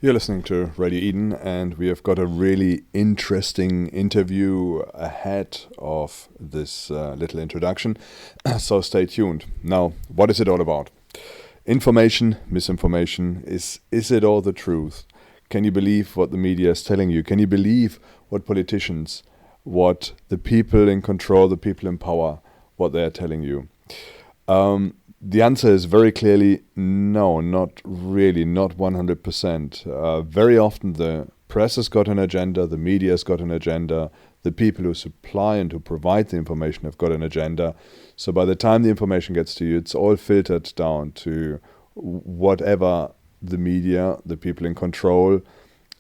You're listening to Radio Eden, and we have got a really interesting interview ahead of this little introduction, so stay tuned. Now, what is it all about? Information, misinformation, is it all the truth? Can you believe what the media is telling you? Can you believe what politicians, what the people in control, the people in power, what they are telling you? The answer is very clearly no, not really, not 100%. Very often the press has got an agenda, the media has got an agenda, the people who supply and who provide the information have got an agenda. So by the time the information gets to you, it's all filtered down to whatever the media, the people in control,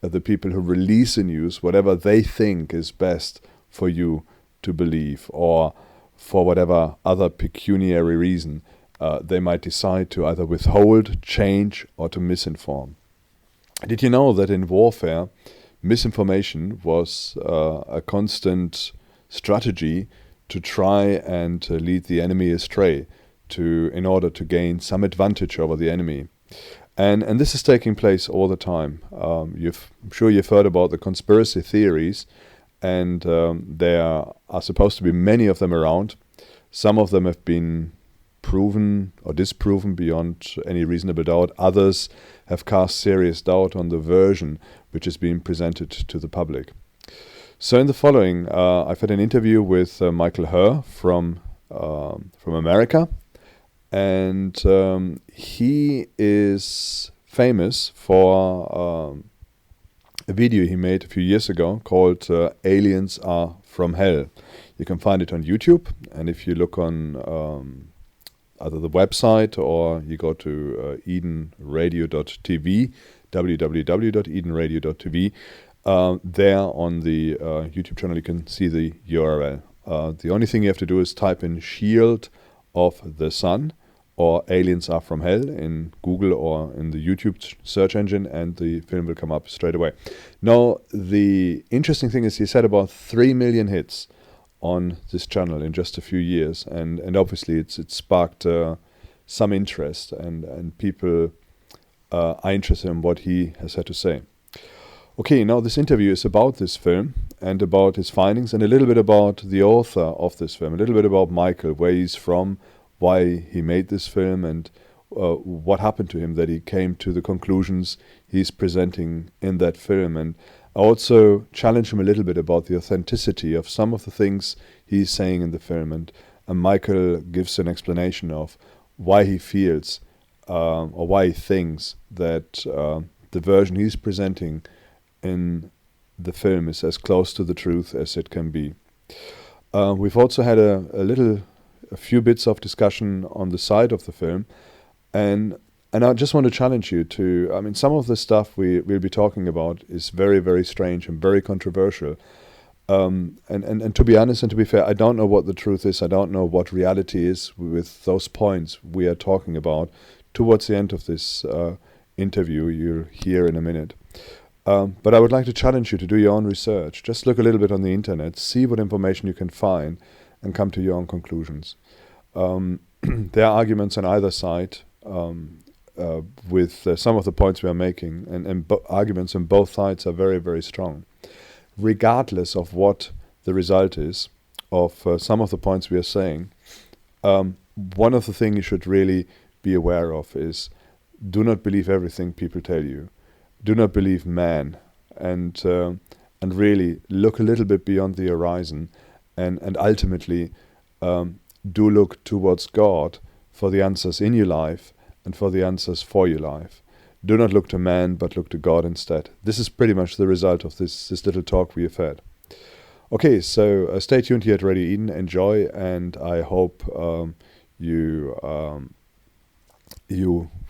the people who release the news, whatever they think is best for you to believe, or for whatever other pecuniary reason they might decide to either withhold, change, or to misinform. Did you know that in warfare, misinformation was a constant strategy to try and lead the enemy astray, in order to gain some advantage over the enemy? And this is taking place all the time. I'm sure you've heard about the conspiracy theories, and there are supposed to be many of them around. Some of them have been proven or disproven beyond any reasonable doubt. Others have cast serious doubt on the version which is being presented to the public. So in the following, I've had an interview with Michael Hur from America, and he is famous for a video he made a few years ago called Aliens Are From Hell. You can find it on YouTube, and if you look on either the website or you go to edenradio.tv, www.edenradio.tv, there on the YouTube channel you can see the URL. The only thing you have to do is type in Shield of the Sun or Aliens Are From Hell in Google or in the YouTube search engine, and the film will come up straight away. Now, the interesting thing is he said about 3 million hits on this channel in just a few years, and obviously it sparked some interest, and people are interested in what he has had to say. Okay, now this interview is about this film and about his findings, and a little bit about the author of this film, a little bit about Michael, where he's from, why he made this film, and what happened to him that he came to the conclusions he's presenting in that film. And I also challenge him a little bit about the authenticity of some of the things he's saying in the film, and Michael gives an explanation of why he feels or why he thinks that the version he's presenting in the film is as close to the truth as it can be. We've also had a few bits of discussion on the side of the film, and I just want to challenge you to, some of the stuff we'll be talking about is very, very strange and very controversial. And to be honest and to be fair, I don't know what the truth is. I don't know what reality is with those points we are talking about towards the end of this interview you'll hear in a minute. But I would like to challenge you to do your own research. Just look a little bit on the internet, see what information you can find, and come to your own conclusions. There are arguments on either side with some of the points we are making, and arguments on both sides are very, very strong. Regardless of what the result is of some of the points we are saying, one of the things you should really be aware of is, do not believe everything people tell you. Do not believe man, and really look a little bit beyond the horizon, and ultimately do look towards God for the answers in your life and for the answers for your life. Do not look to man, but look to God instead. This is pretty much the result of this little talk we have had. Okay, so stay tuned here at Radio Eden. Enjoy, and I hope you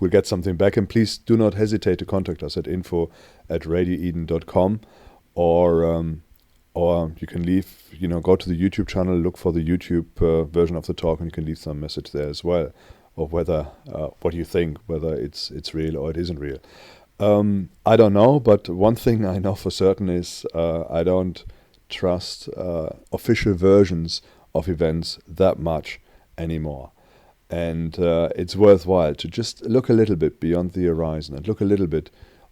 will get something back. And please do not hesitate to contact us at info@radioeden.com, or you can go to the YouTube channel, look for the YouTube version of the talk, and you can leave some message there as well, or whether what you think, whether it's real or it isn't real. I don't know, but one thing I know for certain is I don't trust official versions of events that much anymore. And it's worthwhile to just look a little bit beyond the horizon and look a little bit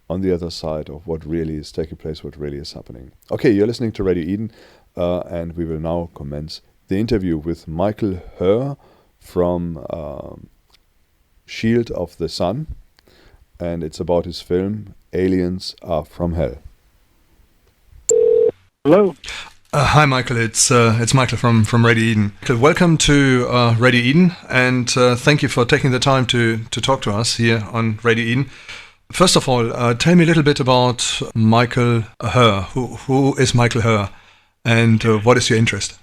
on the other side of what really is taking place, what really is happening. Okay, you're listening to Radio Eden, and we will now commence the interview with Michael Hur from Shield of the Sun, and it's about his film Aliens Are From Hell. Hello. Hi, Michael. It's Michael from Radio Eden. Welcome to Radio Eden, and thank you for taking the time to talk to us here on Radio Eden. First of all, tell me a little bit about Michael Hur. Who is Michael Hur, and what is your interest?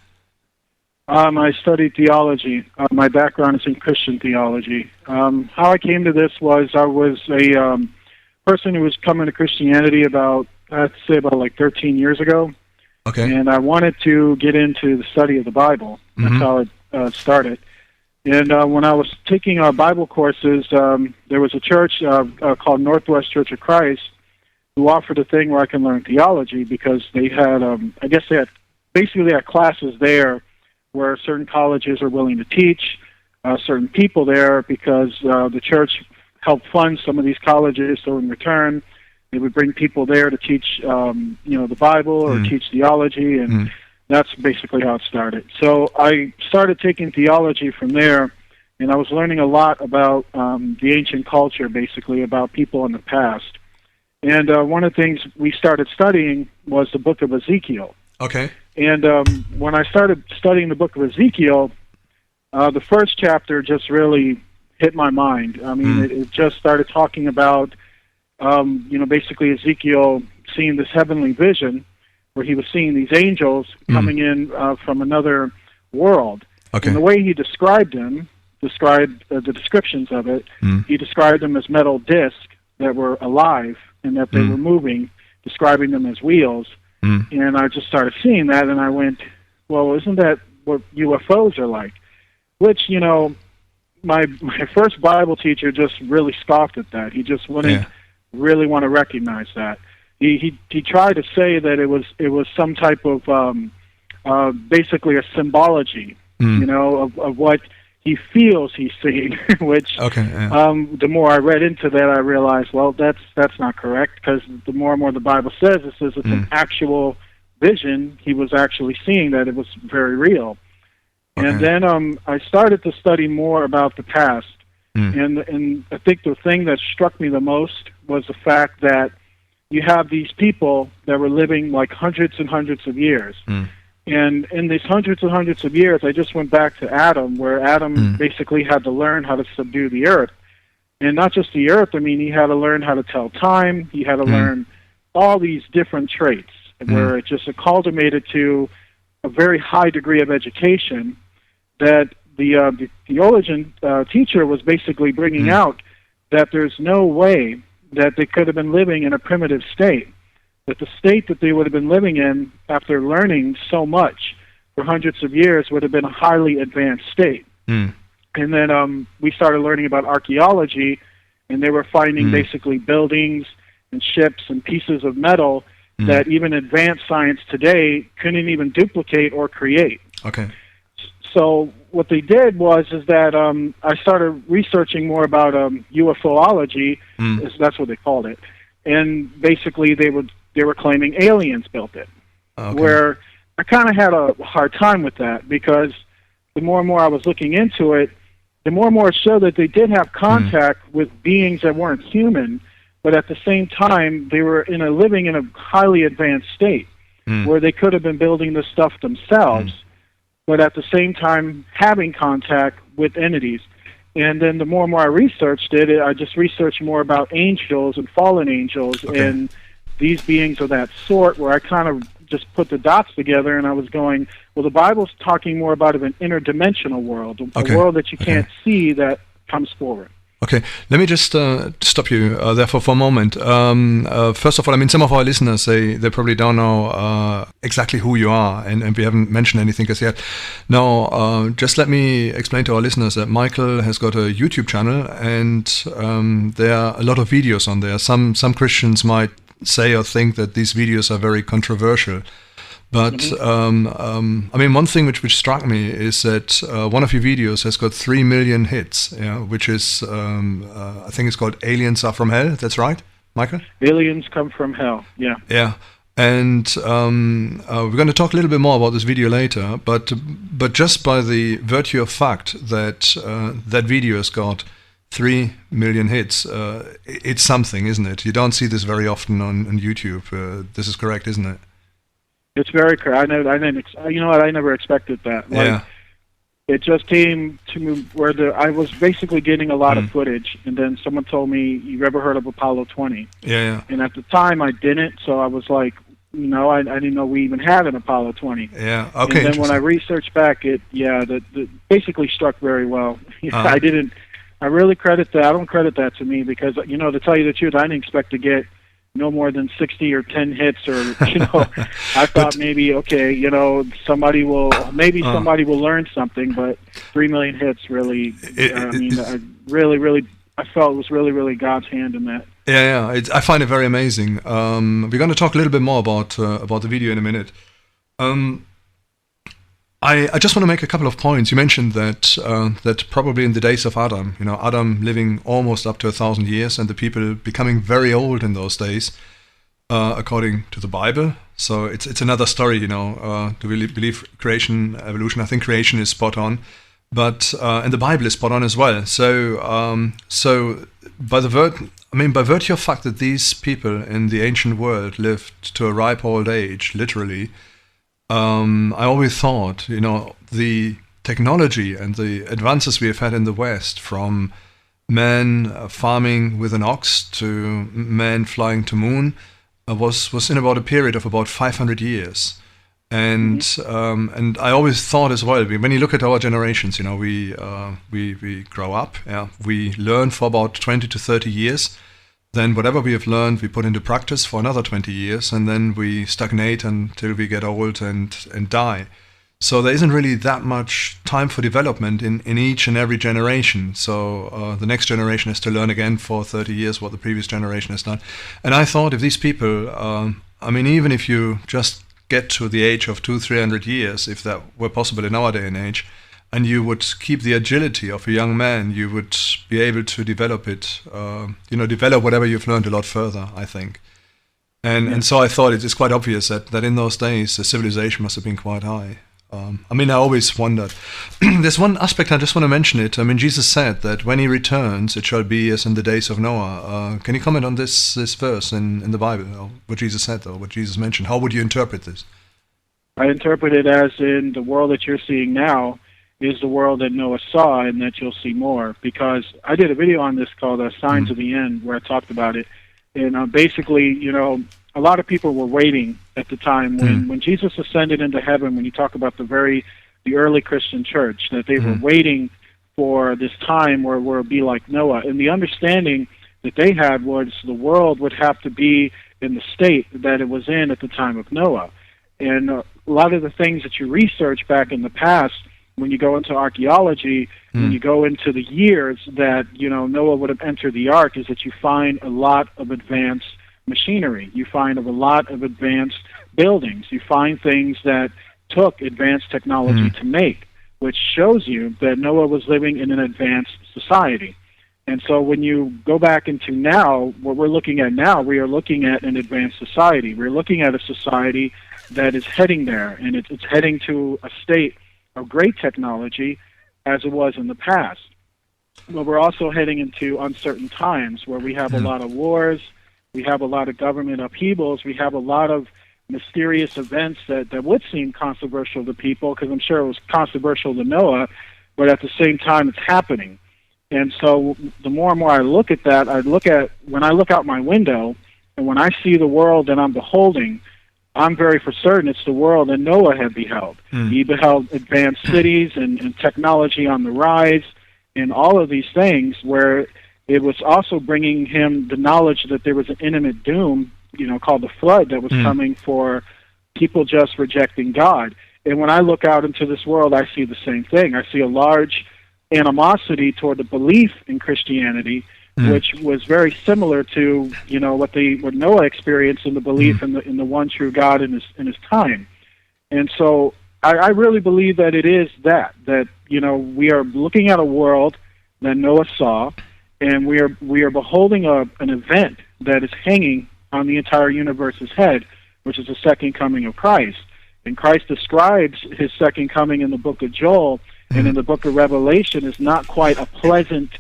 I studied theology. My background is in Christian theology. How I came to this was I was a person who was coming to Christianity about 13 years ago. Okay. And I wanted to get into the study of the Bible. That's how it started. And when I was taking Bible courses, there was a church called Northwest Church of Christ who offered a thing where I can learn theology because they had, they had classes there where certain colleges are willing to teach certain people there because the church helped fund some of these colleges, so in return, they would bring people there to teach, the Bible or teach theology, and that's basically how it started. So I started taking theology from there, and I was learning a lot about the ancient culture, basically, about people in the past. And one of the things we started studying was the book of Ezekiel. Okay. And when I started studying the book of Ezekiel, the first chapter just really hit my mind. I mean, it just started talking about basically Ezekiel seeing this heavenly vision where he was seeing these angels coming in from another world. Okay. And the way he described the descriptions of it, he described them as metal discs that were alive and that they were moving, describing them as wheels. And I just started seeing that, and I went, well, isn't that what UFOs are like? Which, my first Bible teacher just really scoffed at that. He just wouldn't really want to recognize that. He tried to say that it was some type of basically a symbology, of what he feels he's seeing. Which the more I read into that, I realized, well, that's not correct, because the more and more the Bible says, it says it's an actual vision. He was actually seeing that it was very real. Okay. And then I started to study more about the past. And I think the thing that struck me the most was the fact that you have these people that were living like hundreds and hundreds of years. And in these hundreds and hundreds of years, I just went back to Adam, where Adam basically had to learn how to subdue the earth. And not just the earth, I mean, he had to learn how to tell time. He had to learn all these different traits, where it just culminated to a very high degree of education that the theologian teacher was basically bringing out that there's no way that they could have been living in a primitive state, that the state that they would have been living in after learning so much for hundreds of years would have been a highly advanced state. And then we started learning about archaeology, and they were finding basically buildings and ships and pieces of metal that even advanced science today couldn't even duplicate or create. Okay. So what they did was that I started researching more about UFOlogy, that's what they called it, and basically they were claiming aliens built it. Where I kind of had a hard time with that, because the more and more I was looking into it, the more and more it showed that they did have contact with beings that weren't human, but at the same time they were living in a highly advanced state, where they could have been building this stuff themselves. But at the same time having contact with entities. And then the more and more I researched it, I just researched more about angels and fallen angels and these beings of that sort, where I kind of just put the dots together, and I was going, well, the Bible's talking more about an interdimensional world, a world that you can't see that comes forward. Okay, let me just stop you there for a moment. First of all, I mean, some of our listeners, they probably don't know exactly who you are, and we haven't mentioned anything as yet. Now, just let me explain to our listeners that Michael has got a YouTube channel, and there are a lot of videos on there. Some Christians might say or think that these videos are very controversial. But I mean, one thing which struck me is that one of your videos has got 3 million hits, which is I think it's called "Aliens Are From Hell." That's right. Michael? Aliens come from hell. Yeah. Yeah. And we're going to talk a little bit more about this video later, but just by the virtue of fact that that video has got 3 million hits, it's something, isn't it? You don't see this very often on YouTube. This is correct, isn't it? It's very correct. I didn't. You know what? I never expected that. Like, yeah. It just came to me where I was basically getting a lot of footage, and then someone told me, "You ever heard of Apollo 20?" Yeah. And at the time, I didn't, so I was like, I didn't know we even had an Apollo 20. Yeah. Okay. And then when I researched back, it basically struck very well. I really credit that. I don't credit that to me because to tell you the truth, I didn't expect to get no more than 60 or 10 hits, or I thought maybe somebody will learn something, but 3 million hits really. I felt it was really God's hand in that. Yeah. I find it very amazing. We're going to talk a little bit more about the video in a minute. I just want to make a couple of points. You mentioned that probably in the days of Adam, Adam living almost up to 1,000 years, and the people becoming very old in those days, according to the Bible. So it's another story, do we believe creation, evolution? I think creation is spot on, but and the Bible is spot on as well. So by virtue of fact that these people in the ancient world lived to a ripe old age, literally. I always thought, the technology and the advances we have had in the West, from man farming with an ox to man flying to moon, was in about a period of about 500 years. And I always thought as well, when you look at our generations, we grow up, we learn for about 20 to 30 years. Then whatever we have learned, we put into practice for another 20 years, and then we stagnate until we get old and die. So there isn't really that much time for development in each and every generation. So the next generation has to learn again for 30 years what the previous generation has done. And I thought if these people, even if you just get to the age of 200-300 years, if that were possible in our day and age, and you would keep the agility of a young man, you would be able to develop it, develop whatever you've learned a lot further, I think. And so I thought it is quite obvious that in those days, the civilization must have been quite high. I always wondered. There's one aspect, I just want to mention it. Jesus said that when he returns, it shall be as in the days of Noah. Can you comment on this verse in the Bible, or what Jesus said, or what Jesus mentioned? How would you interpret this? I interpret it as in the world that you're seeing now is the world that Noah saw, and that you'll see more. Because I did a video on this called Signs of the End, where I talked about it. And basically, a lot of people were waiting at the time when Jesus ascended into heaven, when you talk about the early Christian church, that they were waiting for this time where we'll be like Noah. And the understanding that they had was the world would have to be in the state that it was in at the time of Noah. And a lot of the things that you research back in the past, when you go into archaeology, when you go into the years that Noah would have entered the ark, is that you find a lot of advanced machinery. You find a lot of advanced buildings. You find things that took advanced technology to make, which shows you that Noah was living in an advanced society. And so when you go back into now, what we're looking at now, we are looking at an advanced society. We're looking at a society that is heading there, and it's heading to a state of great technology as it was in the past. But we're also heading into uncertain times where we have a lot of wars, we have a lot of government upheavals, we have a lot of mysterious events that would seem controversial to people, because I'm sure it was controversial to Noah, but at the same time it's happening. And so the more and more I look at that, when I look out my window, and when I see the world that I'm beholding, I'm very for certain it's the world that Noah had beheld. He beheld advanced cities and technology on the rise, and all of these things, where it was also bringing him the knowledge that there was an imminent doom, called the flood, that was coming for people just rejecting God. And when I look out into this world, I see the same thing. I see a large animosity toward the belief in Christianity, which was very similar to what Noah experienced in the belief in the one true God in his time. And so I really believe that it is that we are looking at a world that Noah saw, and we are beholding an event that is hanging on the entire universe's head, which is the second coming of Christ. And Christ describes his second coming in the book of Joel, and in the book of Revelation is not quite a pleasant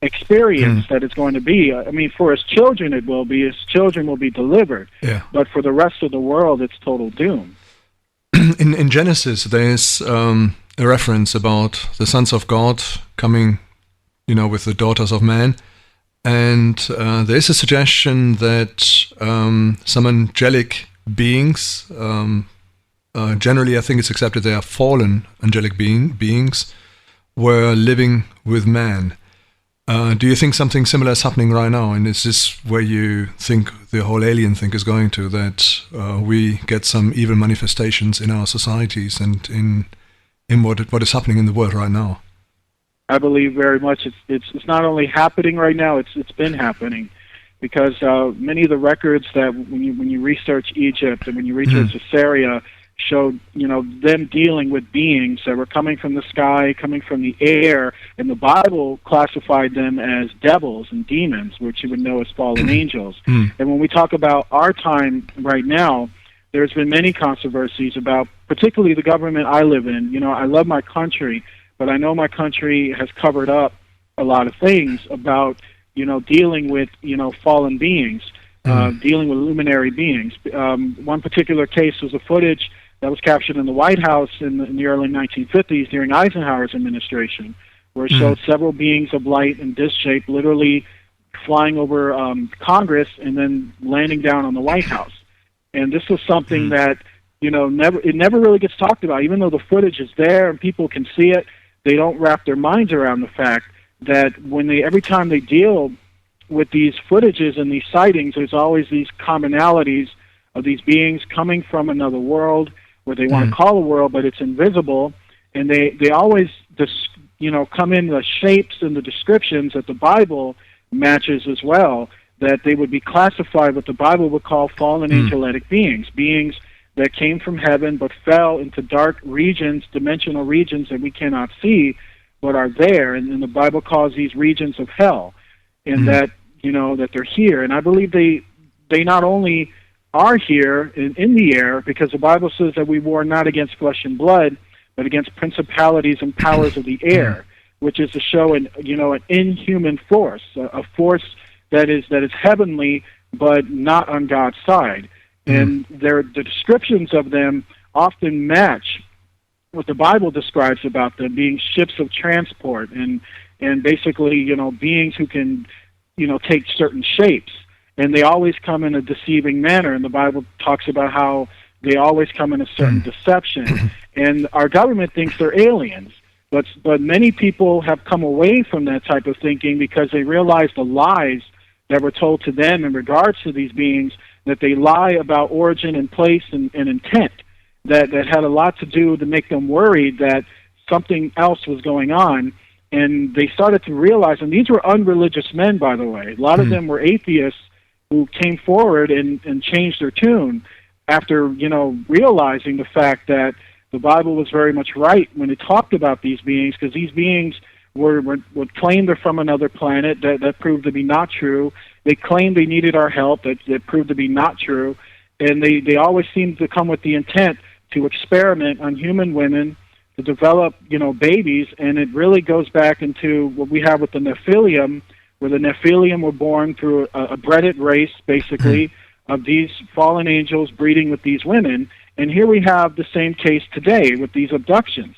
experience that it's going to be. I mean, for his children it will be. His children will be delivered. Yeah. But for the rest of the world, it's total doom. In Genesis, there's a reference about the sons of God coming, with the daughters of man. And there is a suggestion that some angelic beings, generally I think it's accepted they are fallen angelic beings, were living with man. Do you think something similar is happening right now? And is this where you think the whole alien thing is going to, that we get some evil manifestations in our societies and in what is happening in the world right now? I believe very much it's not only happening right now, it's been happening, because many of the records that when you research Egypt and when you research Assyria showed them dealing with beings that were coming from the sky, coming from the air, and the Bible classified them as devils and demons, which you would know as fallen angels. And when we talk about our time right now, there's been many controversies about particularly the government I live in. I love my country, but I know my country has covered up a lot of things about, dealing with, fallen beings, dealing with luminary beings. One particular case was a footage that was captured in the White House in the early 1950s during Eisenhower's administration, where it showed several beings of light and disc shape literally flying over Congress and then landing down on the White House. And this was something that, it never really gets talked about. Even though the footage is there and people can see it, they don't wrap their minds around the fact that every time they deal with these footages and these sightings, there's always these commonalities of these beings coming from another world, where they want to call a world, but it's invisible, and they always come in the shapes and the descriptions that the Bible matches as well, that they would be classified what the Bible would call fallen angelic beings that came from heaven but fell into dark regions, dimensional regions that we cannot see but are there, and the Bible calls these regions of hell, and that they're here. And I believe they not only are here in the air, because the Bible says that we war not against flesh and blood, but against principalities and powers of the air, which is to show an inhuman force, a force that is heavenly, but not on God's side. And the descriptions of them often match what the Bible describes about them being ships of transport and basically, beings who can, take certain shapes. And they always come in a deceiving manner. And the Bible talks about how they always come in a certain deception. And our government thinks they're aliens. But many people have come away from that type of thinking because they realize the lies that were told to them in regards to these beings, that they lie about origin and place and intent, that had a lot to do to make them worried that something else was going on. And they started to realize, and these were unreligious men, by the way. A lot of them were atheists who came forward and changed their tune after, realizing the fact that the Bible was very much right when it talked about these beings, because these beings would claim they're from another planet. That proved to be not true. They claimed they needed our help. That proved to be not true. And they always seemed to come with the intent to experiment on human women, to develop, babies. And it really goes back into what we have with the Nephilim, where the Nephilim were born through a breeded race, basically, of these fallen angels breeding with these women. And here we have the same case today with these abductions.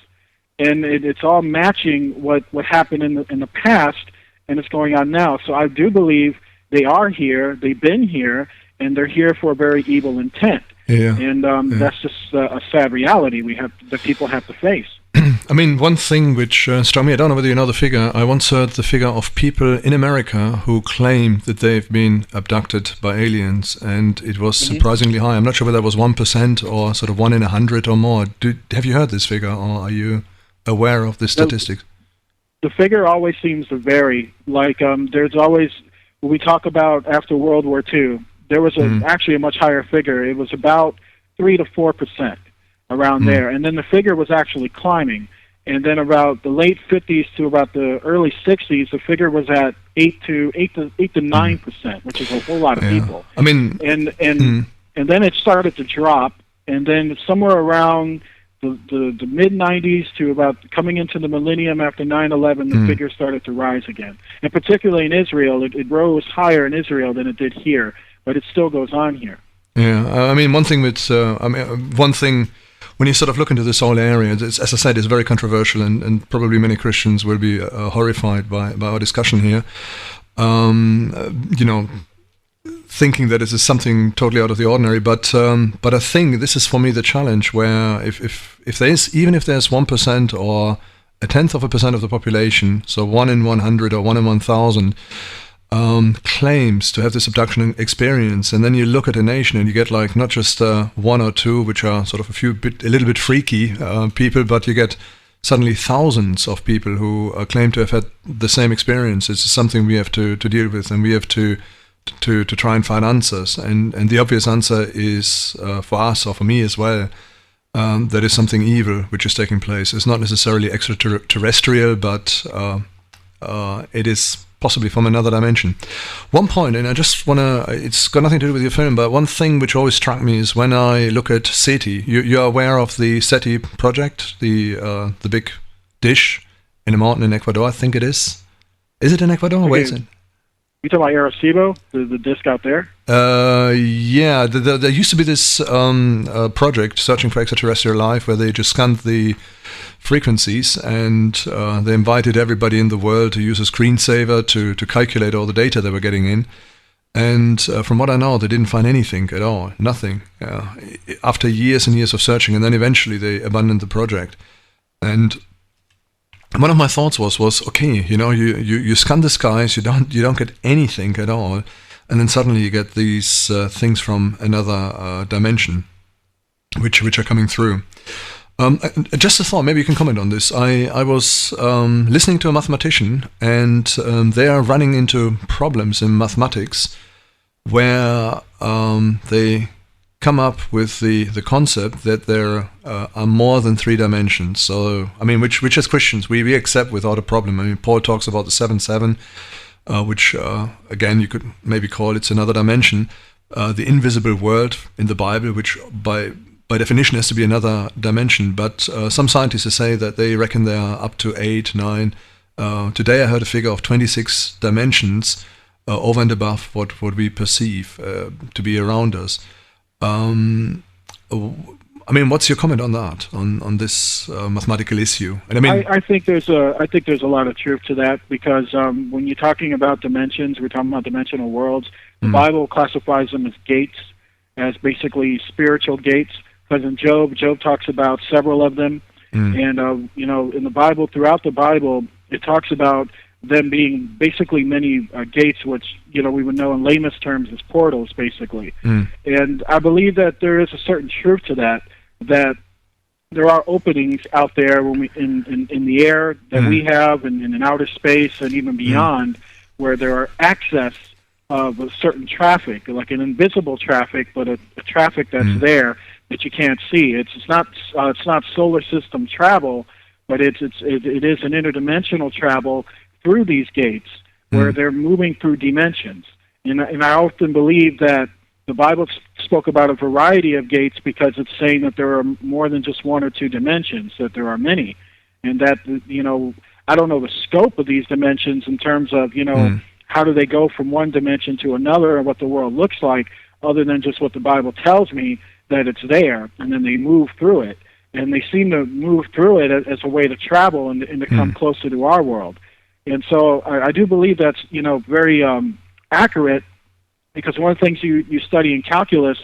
And it's all matching what happened in the past, and it's going on now. So I do believe they are here, they've been here, and they're here for a very evil intent. Yeah. And that's just a sad reality that people have to face. I mean, one thing which struck me, I don't know whether you know the figure, I once heard the figure of people in America who claim that they've been abducted by aliens, and it was surprisingly high. I'm not sure whether it was 1% or sort of 1 in 100 or more. Have you heard this figure, or are you aware of this statistics? The figure always seems to vary. Like, there's always, when we talk about after World War II, there was actually a much higher figure. It was about 3 to 4%. Around there, and then the figure was actually climbing. and then about the late 50s to about the early 60s, the figure was at 8 to 9%, which is a whole lot of people. I mean, and then it started to drop, and then somewhere around the mid 90s to about coming into the millennium after 9/11, the figure started to rise again. And particularly in Israel, it rose higher in Israel than it did here, but it still goes on here. Yeah, I mean, one thing when you sort of look into this whole area, as I said, it's very controversial, and probably many Christians will be horrified by our discussion here. Thinking that this is something totally out of the ordinary, but I think this is for me the challenge, where if there's 1% or 0.1% of the population, so 1 in 100 or 1 in 1,000, claims to have this abduction experience, and then you look at a nation and you get like not just 1 or 2, which are sort of a little bit freaky people, but you get suddenly thousands of people who claim to have had the same experience. It's something we have to deal with, and we have to try and find answers. And the obvious answer is for us, or for me as well, that is something evil which is taking place. It's not necessarily extraterrestrial, but it is possibly from another dimension. One point, and I just want to, it's got nothing to do with your film, but one thing which always struck me is when I look at SETI, you're aware of the SETI project, the big dish in a mountain in Ecuador, I think it is. Is it in Ecuador? Okay. Where is it? You talking about Arecibo, the disc out there? Yeah, there used to be this project, Searching for Extraterrestrial Life, where they just scanned the frequencies, and they invited everybody in the world to use a screensaver to calculate all the data they were getting in. And from what I know, they didn't find anything at all, nothing. After years and years of searching, and then eventually they abandoned the project. And one of my thoughts was okay, you scan the skies, you don't get anything at all, and then suddenly you get these things from another dimension, which are coming through. Just a thought, maybe you can comment on this. I was listening to a mathematician, and they are running into problems in mathematics where they come up with the concept that there are more than 3 dimensions. So, I mean, which as Christians we accept without a problem. I mean, Paul talks about the 7-7, which again you could maybe call it's another dimension. The invisible world in the Bible, which by definition has to be another dimension. But some scientists say that they reckon there are up to 8, 9. Today I heard a figure of 26 dimensions over and above what we perceive to be around us. I mean, what's your comment on that, on this mathematical issue? And I mean, I think there's a lot of truth to that, because when you're talking about dimensions, we're talking about dimensional worlds. The Bible classifies them as gates, as basically spiritual gates. Because in Job talks about several of them, and in the Bible, throughout the Bible, it talks about them being basically many gates, which we would know in layman's terms as portals, basically. And I believe that there is a certain truth to that there are openings out there when in the air that we have, and in outer space, and even beyond, where there are access of a certain traffic, like an invisible traffic, but a traffic that's there that you can't see. It's not solar system travel, but it is an interdimensional travel through these gates, where they're moving through dimensions. And I often believe that the Bible spoke about a variety of gates because it's saying that there are more than just 1 or 2 dimensions, that there are many. And that, I don't know the scope of these dimensions in terms of, how do they go from one dimension to another and what the world looks like, other than just what the Bible tells me, that it's there, and then they move through it. And they seem to move through it as a way to travel and to come closer to our world. And so I do believe that's, very accurate, because one of the things you study in calculus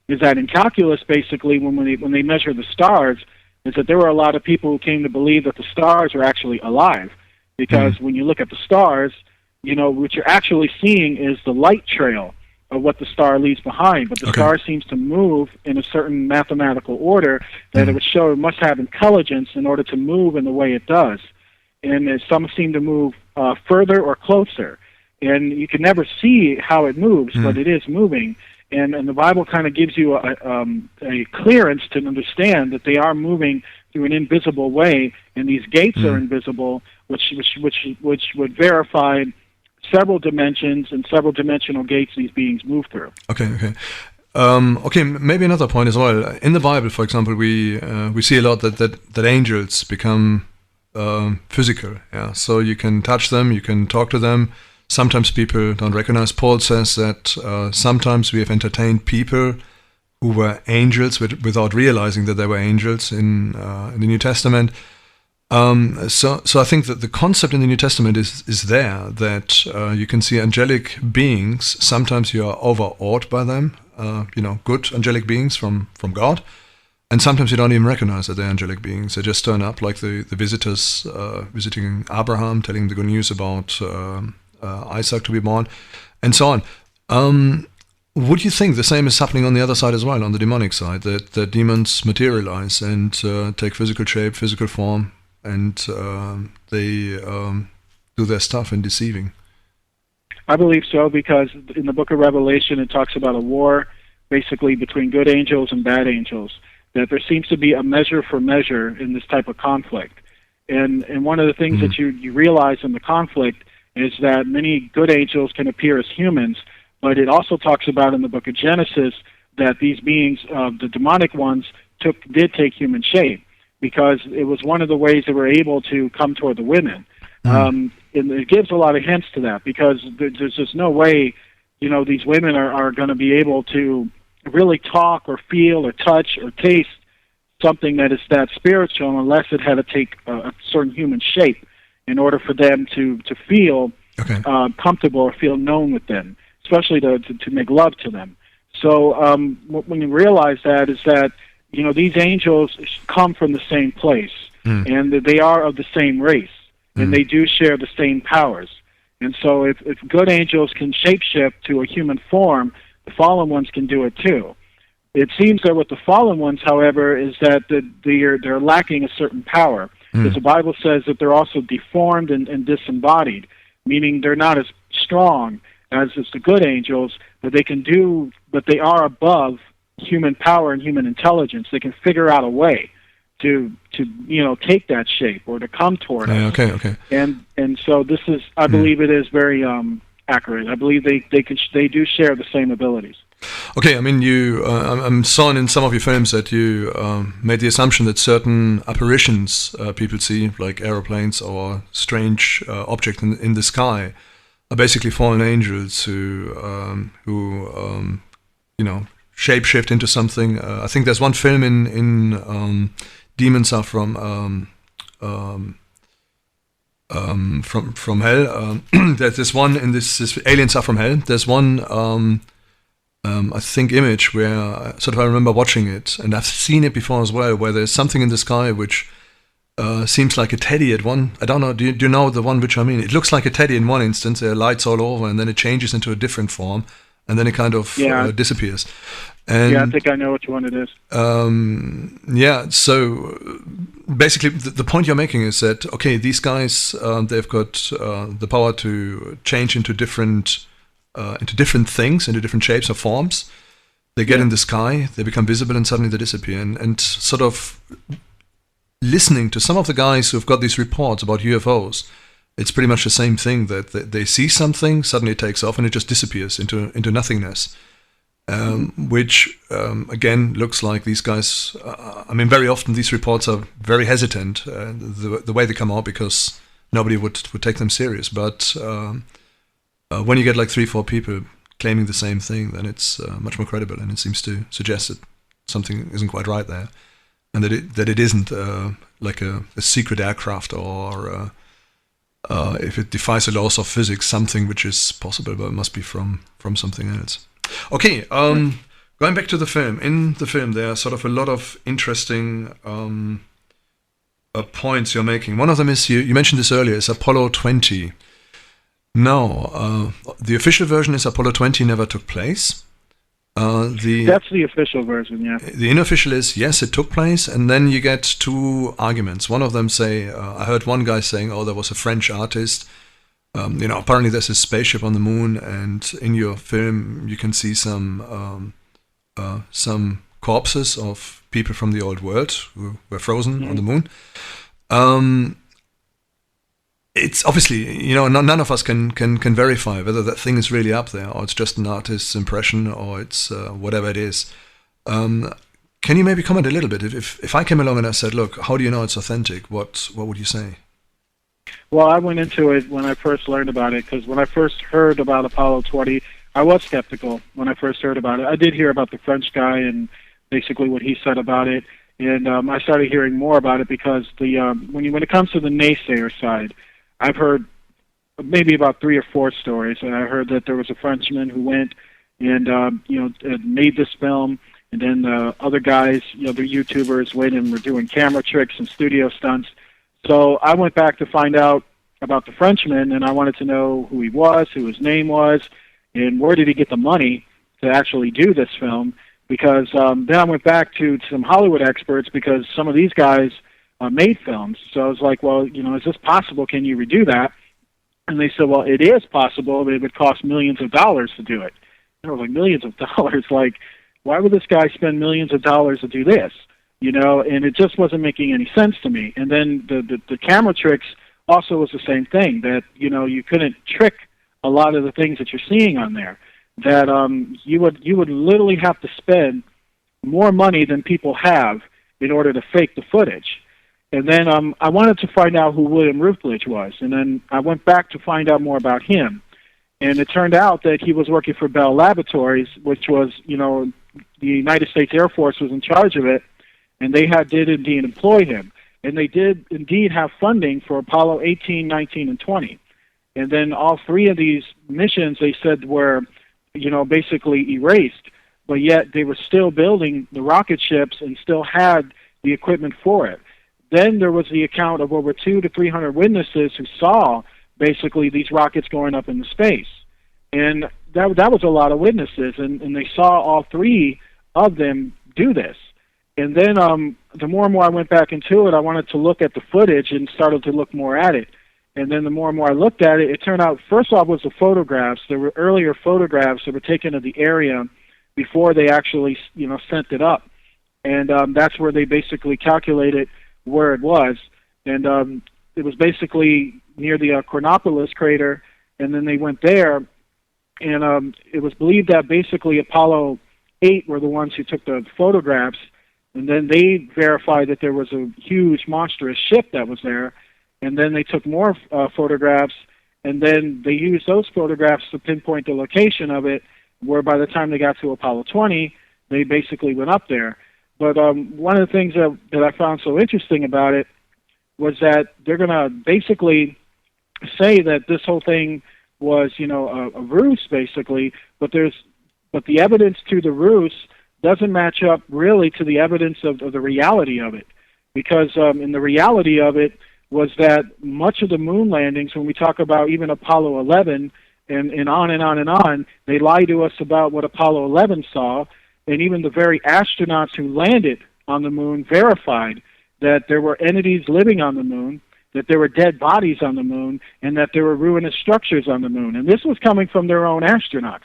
is that in calculus, basically, when they measure the stars, is that there were a lot of people who came to believe that the stars are actually alive. Because when you look at the stars, what you're actually seeing is the light trail of what the star leaves behind, but the star seems to move in a certain mathematical order that it would show it must have intelligence in order to move in the way it does. And some seem to move further or closer. And you can never see how it moves, but it is moving. And the Bible kind of gives you a clearance to understand that they are moving through an invisible way, and these gates are invisible, which would verify several dimensions and several dimensional gates these beings move through. Okay. Okay, maybe another point as well. In the Bible, for example, we see a lot that angels become physical. Yeah, so you can touch them, you can talk to them. Sometimes people don't recognize. Paul says that sometimes we have entertained people who were angels without realizing that they were angels in the New Testament. So I think that the concept in the New Testament is there, that you can see angelic beings. Sometimes you are overawed by them, good angelic beings from God. And sometimes you don't even recognize that they're angelic beings. They just turn up like the visitors visiting Abraham, telling the good news about Isaac to be born, and so on. Would you think the same is happening on the other side as well, on the demonic side, that the demons materialize and take physical shape, physical form, and they do their stuff in deceiving? I believe so, because in the book of Revelation it talks about a war basically between good angels and bad angels, that there seems to be a measure for measure in this type of conflict. And one of the things that you realize in the conflict is that many good angels can appear as humans, but it also talks about in the book of Genesis that these beings, the demonic ones, did take human shape, because it was one of the ways they were able to come toward the women. And it gives a lot of hints to that, because there's just no way, these women are going to be able to really talk or feel or touch or taste something that is that spiritual unless it had to take a certain human shape in order for them to feel comfortable or feel known with them, especially to make love to them. So when you realize that is that, these angels come from the same place, and that they are of the same race, and they do share the same powers. And so if good angels can shapeshift to a human form, the fallen ones can do it too. It seems that with the fallen ones, however, is that they're lacking a certain power. Because the Bible says that they're also deformed and disembodied, meaning they're not as strong as the good angels, but they are above human power and human intelligence. They can figure out a way to take that shape or to come toward us. Okay. And so this is, I believe it is very accurate. I believe they do share the same abilities. Okay, I mean, I'm saw in some of your films that you made the assumption that certain apparitions people see, like aeroplanes or strange objects in the sky, are basically fallen angels who shapeshift into something. I think there's one film in Demons Are from Hell. There's this one in this Aliens Are from Hell. There's one. I think image where I remember watching it, and I've seen it before as well, where there's something in the sky which seems like a teddy at one. I don't know. Do you know the one which I mean? It looks like a teddy in one instance. There are lights all over, and then it changes into a different form, and then it kind of disappears. And, I think I know which one it is. So basically, the point you're making is that these guys they've got the power to change into different things, into different shapes or forms. They get in the sky, they become visible, and suddenly they disappear. And sort of listening to some of the guys who've got these reports about UFOs, it's pretty much the same thing, that they see something, suddenly it takes off, and it just disappears into nothingness. Which, again, looks like these guys... very often these reports are very hesitant, the way they come out, because nobody would take them serious. But... when you get like 3-4 people claiming the same thing, then it's much more credible, and it seems to suggest that something isn't quite right there, and that it isn't like a secret aircraft, or if it defies the laws of physics, something which is possible, but it must be from something else. Okay, going back to the film. In the film, there are sort of a lot of interesting points you're making. One of them is, you mentioned this earlier, is Apollo 20. No, the official version is Apollo 20 never took place. That's the official version, yeah. The unofficial is, yes, it took place, and then you get two arguments. One of them say, I heard one guy saying, there was a French artist. Apparently there's a spaceship on the moon, and in your film you can see some corpses of people from the old world who were frozen on the moon. It's obviously, none of us can verify whether that thing is really up there or it's just an artist's impression or it's whatever it is. Can you maybe comment a little bit? If I came along and I said, look, how do you know it's authentic? What would you say? Well, I went into it when I first learned about it, because when I first heard about Apollo 20, I was skeptical when I first heard about it. I did hear about the French guy and basically what he said about it, and I started hearing more about it because when it comes to the naysayer side, I've heard maybe about 3 or 4 stories. And I heard that there was a Frenchman who went and made this film, and then other guys, the YouTubers, went and were doing camera tricks and studio stunts. So I went back to find out about the Frenchman, and I wanted to know who he was, who his name was, and where did he get the money to actually do this film. Because then I went back to some Hollywood experts, because some of these guys made films. So I was like, well, is this possible? Can you redo that? And they said, well, it is possible, but it would cost millions of dollars to do it. And I was like, millions of dollars? Like, why would this guy spend millions of dollars to do this? And it just wasn't making any sense to me. And then the camera tricks also was the same thing, that, you couldn't trick a lot of the things that you're seeing on there, that you would literally have to spend more money than people have in order to fake the footage. And then I wanted to find out who William Rutledge was, and then I went back to find out more about him. And it turned out that he was working for Bell Laboratories, which was, the United States Air Force was in charge of it, and they did indeed employ him. And they did indeed have funding for Apollo 18, 19, and 20. And then all 3 of these missions, they said, were, basically erased, but yet they were still building the rocket ships and still had the equipment for it. Then there was the account of over 200 to 300 witnesses who saw basically these rockets going up into space. And that was a lot of witnesses, and they saw all 3 of them do this. And then the more and more I went back into it, I wanted to look at the footage and started to look more at it. And then the more and more I looked at it, it turned out, first off, was the photographs. There were earlier photographs that were taken of the area before they actually, sent it up. And that's where they basically calculated where it was. And it was basically near the Chronopolis crater, and then they went there, and it was believed that basically Apollo 8 were the ones who took the photographs, and then they verified that there was a huge, monstrous ship that was there, and then they took more photographs, and then they used those photographs to pinpoint the location of it, where by the time they got to Apollo 20, they basically went up there. But one of the things that I found so interesting about it was that they're going to basically say that this whole thing was, a ruse, basically, but the evidence to the ruse doesn't match up really to the evidence of the reality of it. Because in the reality of it was that much of the moon landings, when we talk about even Apollo 11 and on and on and on, they lie to us about what Apollo 11 saw, and even the very astronauts who landed on the moon verified that there were entities living on the moon, that there were dead bodies on the moon, and that there were ruinous structures on the moon. And this was coming from their own astronauts.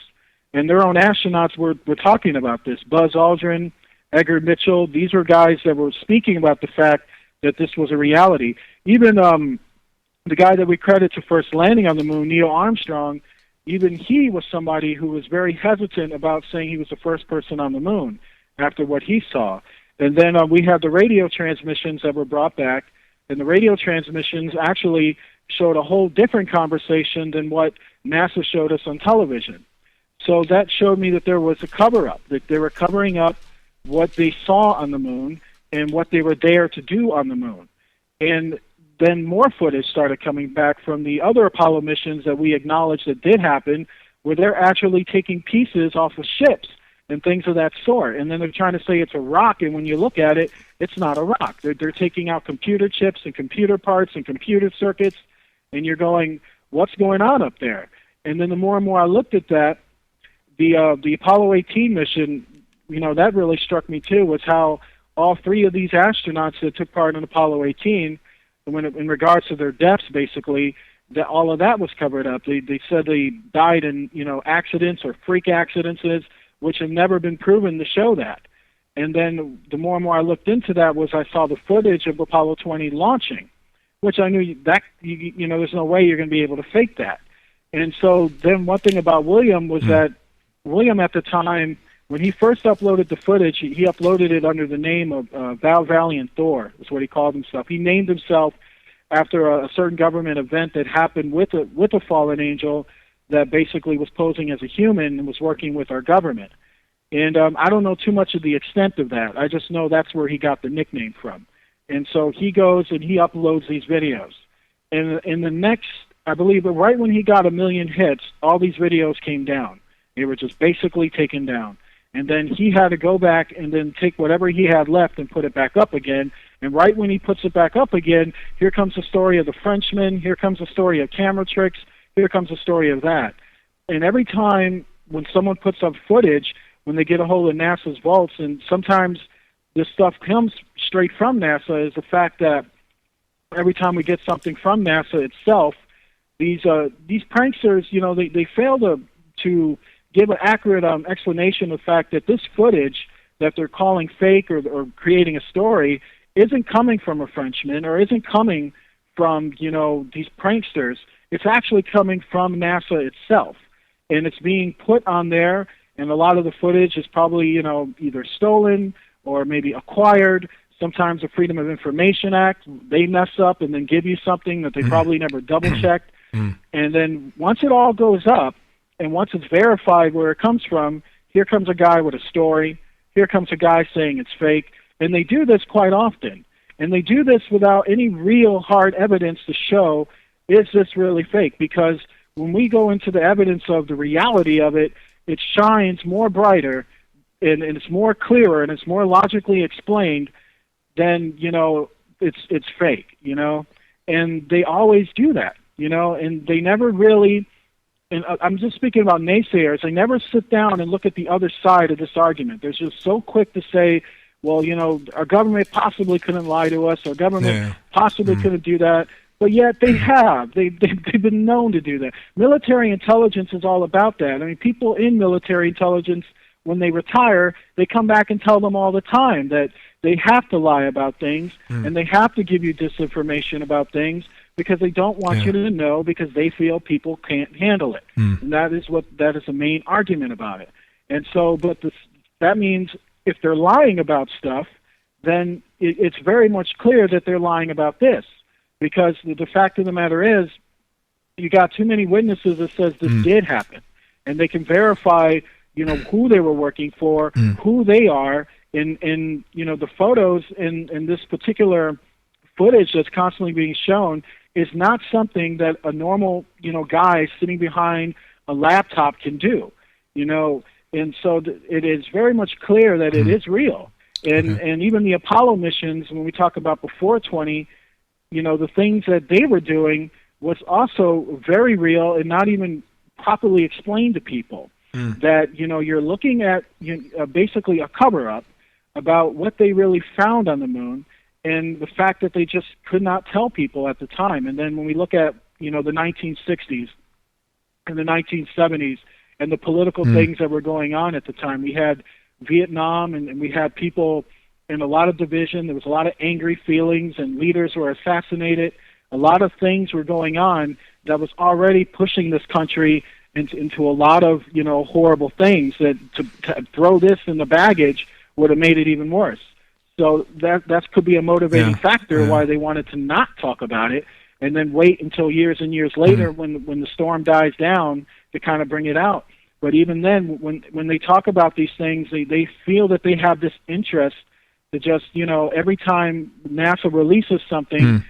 And their own astronauts were talking about this. Buzz Aldrin, Edgar Mitchell, these were guys that were speaking about the fact that this was a reality. Even the guy that we credit to first landing on the moon, Neil Armstrong, even he was somebody who was very hesitant about saying he was the first person on the moon after what he saw. And then we had the radio transmissions that were brought back, and the radio transmissions actually showed a whole different conversation than what NASA showed us on television. So that showed me that there was a cover-up, that they were covering up what they saw on the moon and what they were there to do on the moon. And then more footage started coming back from the other Apollo missions that we acknowledged that did happen, where they're actually taking pieces off of ships and things of that sort. And then they're trying to say it's a rock, and when you look at it, it's not a rock. They're taking out computer chips and computer parts and computer circuits, and you're going, what's going on up there? And then the more and more I looked at that, the Apollo 18 mission, that really struck me too, was how all 3 of these astronauts that took part in Apollo 18, in regards to their deaths, basically, that all of that was covered up. They said they died in, accidents or freak accidents, which have never been proven to show that. And then the more and more I looked into that was I saw the footage of Apollo 20 launching, which I knew that, you know, there's no way you're going to be able to fake that. And so then one thing about William was that William at the time, when he first uploaded the footage, he uploaded it under the name of Val Valiant Thor, is what he called himself. He named himself after a certain government event that happened with a fallen angel that basically was posing as a human and was working with our government. And I don't know too much of the extent of that. I just know that's where he got the nickname from. And so he goes and he uploads these videos. And in the next, I believe, right when he got 1 million hits, all these videos came down. They were just basically taken down. And then he had to go back and then take whatever he had left and put it back up again. And right when he puts it back up again, here comes the story of the Frenchman, here comes the story of camera tricks, here comes the story of that. And every time when someone puts up footage, when they get a hold of NASA's vaults, and sometimes this stuff comes straight from NASA, is the fact that every time we get something from NASA itself, these pranksters, you know, they fail to give an accurate explanation of the fact that this footage that they're calling fake or creating a story isn't coming from a Frenchman or isn't coming from, you know, these pranksters. It's actually coming from NASA itself. And it's being put on there, and a lot of the footage is probably, you know, either stolen or maybe acquired. Sometimes the Freedom of Information Act, they mess up and then give you something that they probably never double-checked. And then once it all goes up, and once it's verified where it comes from, here comes a guy with a story. Here comes a guy saying it's fake. And they do this quite often. And they do this without any real hard evidence to show, is this really fake? Because when we go into the evidence of the reality of it, it shines more brighter, and it's more clearer, and it's more logically explained than, you know, it's fake, you know? And they always do that, you know? And they never really... And I'm just speaking about naysayers. They never sit down and look at the other side of this argument. They're just so quick to say, well, you know, our government possibly couldn't lie to us. Our government possibly couldn't do that. But yet they have. They've been known to do that. Military intelligence is all about that. I mean, people in military intelligence, when they retire, they come back and tell them all the time that they have to lie about things and they have to give you disinformation about things, because they don't want you to know, because they feel people can't handle it. And that is the main argument about it. And so, that means if they're lying about stuff, then it's very much clear that they're lying about this, because the fact of the matter is, you got too many witnesses that says this did happen, and they can verify, you know, who they were working for, who they are, in you know, the photos in this particular footage that's constantly being shown is not something that a normal, you know, guy sitting behind a laptop can do, you know. And so it is very much clear that it is real. And even the Apollo missions, when we talk about before 20, you know, the things that they were doing was also very real and not even properly explained to people. That, you know, you're looking at basically a cover-up about what they really found on the moon, and the fact that they just could not tell people at the time. And then when we look at, you know, the 1960s and the 1970s and the political things that were going on at the time, we had Vietnam, and we had people in a lot of division. There was a lot of angry feelings, and leaders were assassinated. A lot of things were going on that was already pushing this country into a lot of, you know, horrible things, that to throw this in the baggage would have made it even worse. So that could be a motivating factor why they wanted to not talk about it, and then wait until years and years later when the storm dies down to kind of bring it out. But even then, when they talk about these things, they feel that they have this interest to just, you know, every time NASA releases something,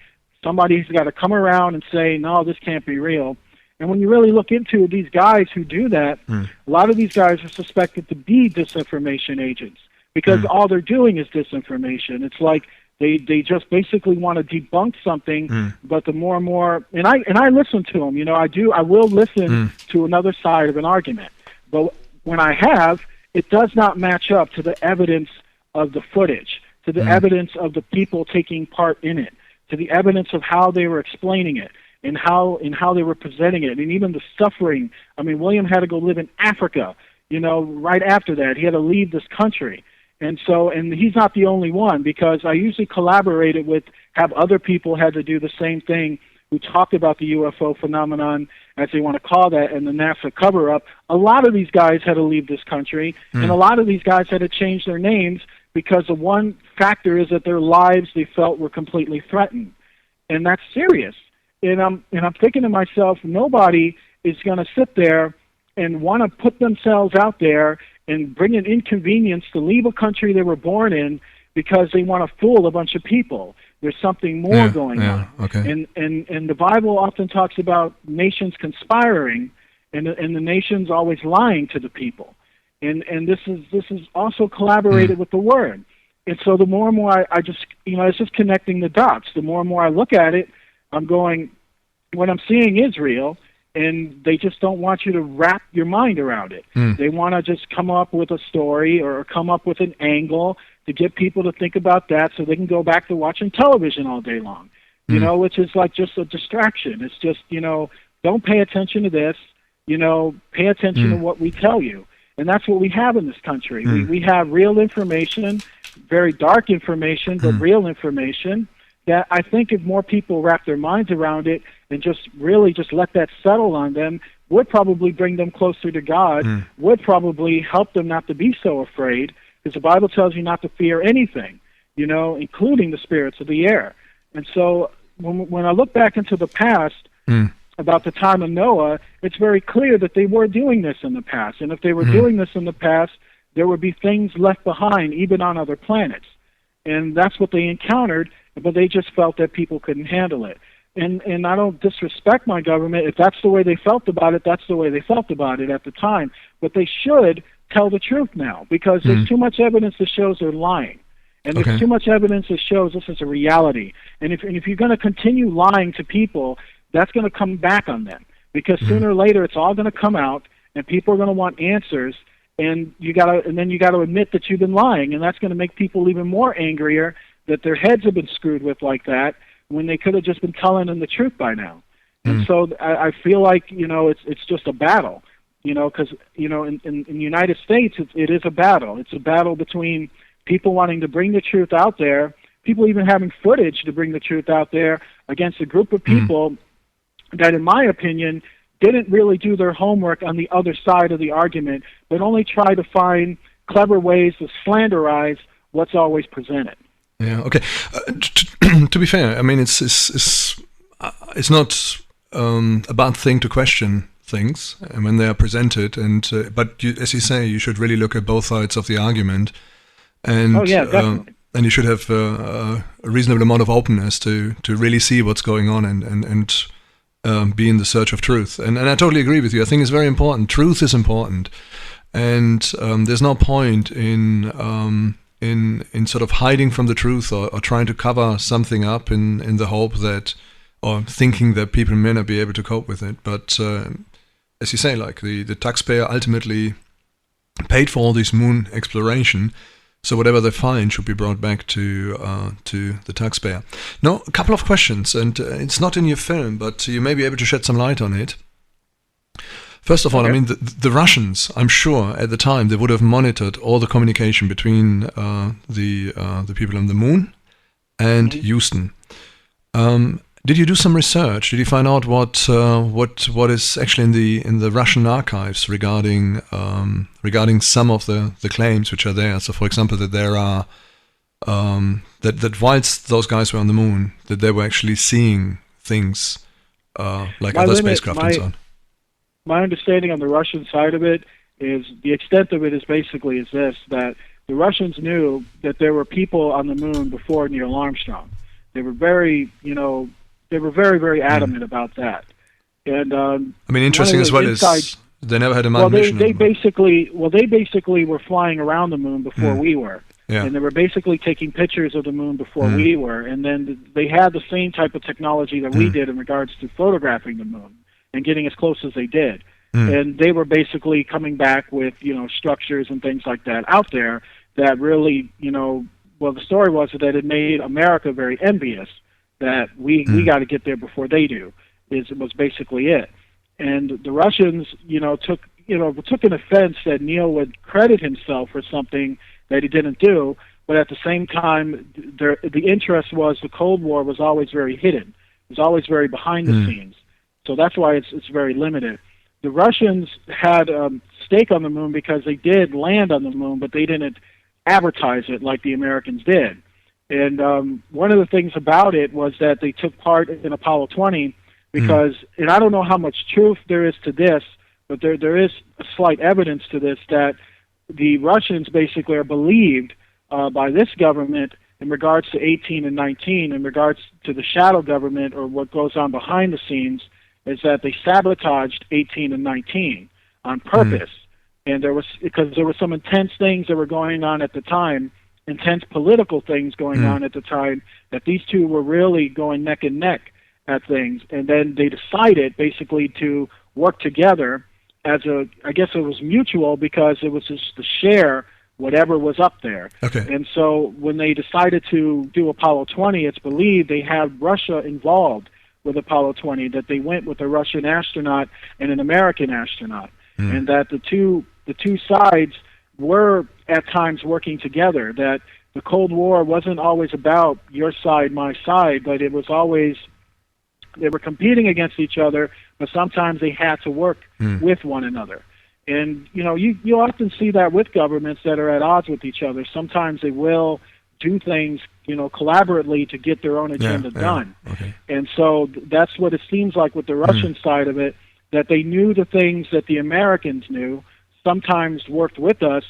somebody's got to come around and say, no, this can't be real. And when you really look into these guys who do that, a lot of these guys are suspected to be disinformation agents, because all they're doing is disinformation. It's like they just basically want to debunk something, but the more and more, and I listen to them, you know, I will listen to another side of an argument, but when I have, it does not match up to the evidence of the footage, to the evidence of the people taking part in it, to the evidence of how they were explaining it, and how they were presenting it, and even the suffering. I mean, William had to go live in Africa, you know, right after that. He had to leave this country. And he's not the only one, because I usually collaborated with, have other people had to do the same thing who talked about the UFO phenomenon, as they want to call that, and the NASA cover-up. A lot of these guys had to leave this country, and a lot of these guys had to change their names because the one factor is that their lives they felt were completely threatened. And that's serious. And I'm thinking to myself, nobody is going to sit there and want to put themselves out there and bring an inconvenience to leave a country they were born in because they want to fool a bunch of people. There's something more going on. Okay. And the Bible often talks about nations conspiring, and the nations always lying to the people. And this is also collaborated with the Word. And so the more and more I just, it's just connecting the dots. The more and more I look at it, I'm going, what I'm seeing is real, and they just don't want you to wrap your mind around it. They want to just come up with a story or come up with an angle to get people to think about that so they can go back to watching television all day long, which is like just a distraction. It's just, don't pay attention to this, pay attention to what we tell you. And that's what we have in this country. We have real information, very dark information, but real information that I think if more people wrap their minds around it and just really just let that settle on them, would probably bring them closer to God, would probably help them not to be so afraid, because the Bible tells you not to fear anything, including the spirits of the air. And so when I look back into the past, about the time of Noah, it's very clear that they were doing this in the past. And if they were doing this in the past, there would be things left behind, even on other planets. And that's what they encountered, but they just felt that people couldn't handle it. And I don't disrespect my government. If that's the way they felt about it, that's the way they felt about it at the time. But they should tell the truth now, because there's too much evidence that shows they're lying. And there's too much evidence that shows this is a reality. And if you're going to continue lying to people, that's going to come back on them, because sooner or later it's all going to come out, and people are going to want answers, and then you got to admit that you've been lying, and that's going to make people even more angrier that their heads have been screwed with like that when they could have just been telling them the truth by now. And so I feel like it's just a battle, because in the United States it is a battle. It's a battle between people wanting to bring the truth out there, people even having footage to bring the truth out there, against a group of people that, in my opinion, didn't really do their homework on the other side of the argument, but only try to find clever ways to slanderize what's always presented. Yeah. Okay. To be fair, I mean, it's not a bad thing to question things when they are presented, but as you say, you should really look at both sides of the argument, and definitely. And you should have a reasonable amount of openness to really see what's going on and be in the search of truth. And I totally agree with you. I think it's very important. Truth is important, and there's no point in sort of hiding from the truth or trying to cover something up in the hope that, or thinking that people may not be able to cope with it. But as you say, like the taxpayer ultimately paid for all this moon exploration, so whatever they find should be brought back to the taxpayer. Now, a couple of questions, and it's not in your film, but you may be able to shed some light on it. First of all, I mean, the Russians, I'm sure, at the time, they would have monitored all the communication between the people on the moon and Houston. Did you do some research? Did you find out what is actually in the Russian archives regarding some of the claims which are there? So, for example, that there are that whilst those guys were on the moon, that they were actually seeing things like other spacecraft and so on. My understanding on the Russian side of it is the extent of it is basically this, that the Russians knew that there were people on the moon before Neil Armstrong. They were very, very adamant about that. And I mean, interesting as well is they never had a manned mission. They basically were flying around the moon before we were. Yeah. And they were basically taking pictures of the moon before we were. And then they had the same type of technology that we did in regards to photographing the moon and getting as close as they did. And they were basically coming back with, structures and things like that out there that really, the story was that it made America very envious, that we got to get there before they do, was basically it. And the Russians, took an offense that Neil would credit himself for something that he didn't do. But at the same time, the interest was the Cold War was always very hidden. It was always very behind the scenes. So that's why it's very limited. The Russians had a stake on the moon because they did land on the moon, but they didn't advertise it like the Americans did. And one of the things about it was that they took part in Apollo 20 because, and I don't know how much truth there is to this, but there is a slight evidence to this, that the Russians basically are believed by this government in regards to 18 and 19, in regards to the shadow government or what goes on behind the scenes, is that they sabotaged 18 and 19 on purpose. And because there were some intense things that were going on at the time, intense political things going on at the time, that these two were really going neck and neck at things. And then they decided basically to work together as I guess it was mutual, because it was just to share whatever was up there. Okay. And so when they decided to do Apollo 20, it's believed they had Russia involved with Apollo 20, that they went with a Russian astronaut and an American astronaut, and that the two sides were at times working together, that the Cold War wasn't always about your side, my side, but it was always, they were competing against each other, but sometimes they had to work with one another. And, you often see that with governments that are at odds with each other. Sometimes they will do things, collaboratively to get their own agenda done. Okay. And so that's what it seems like with the Russian side of it, that they knew the things that the Americans knew, sometimes worked with us,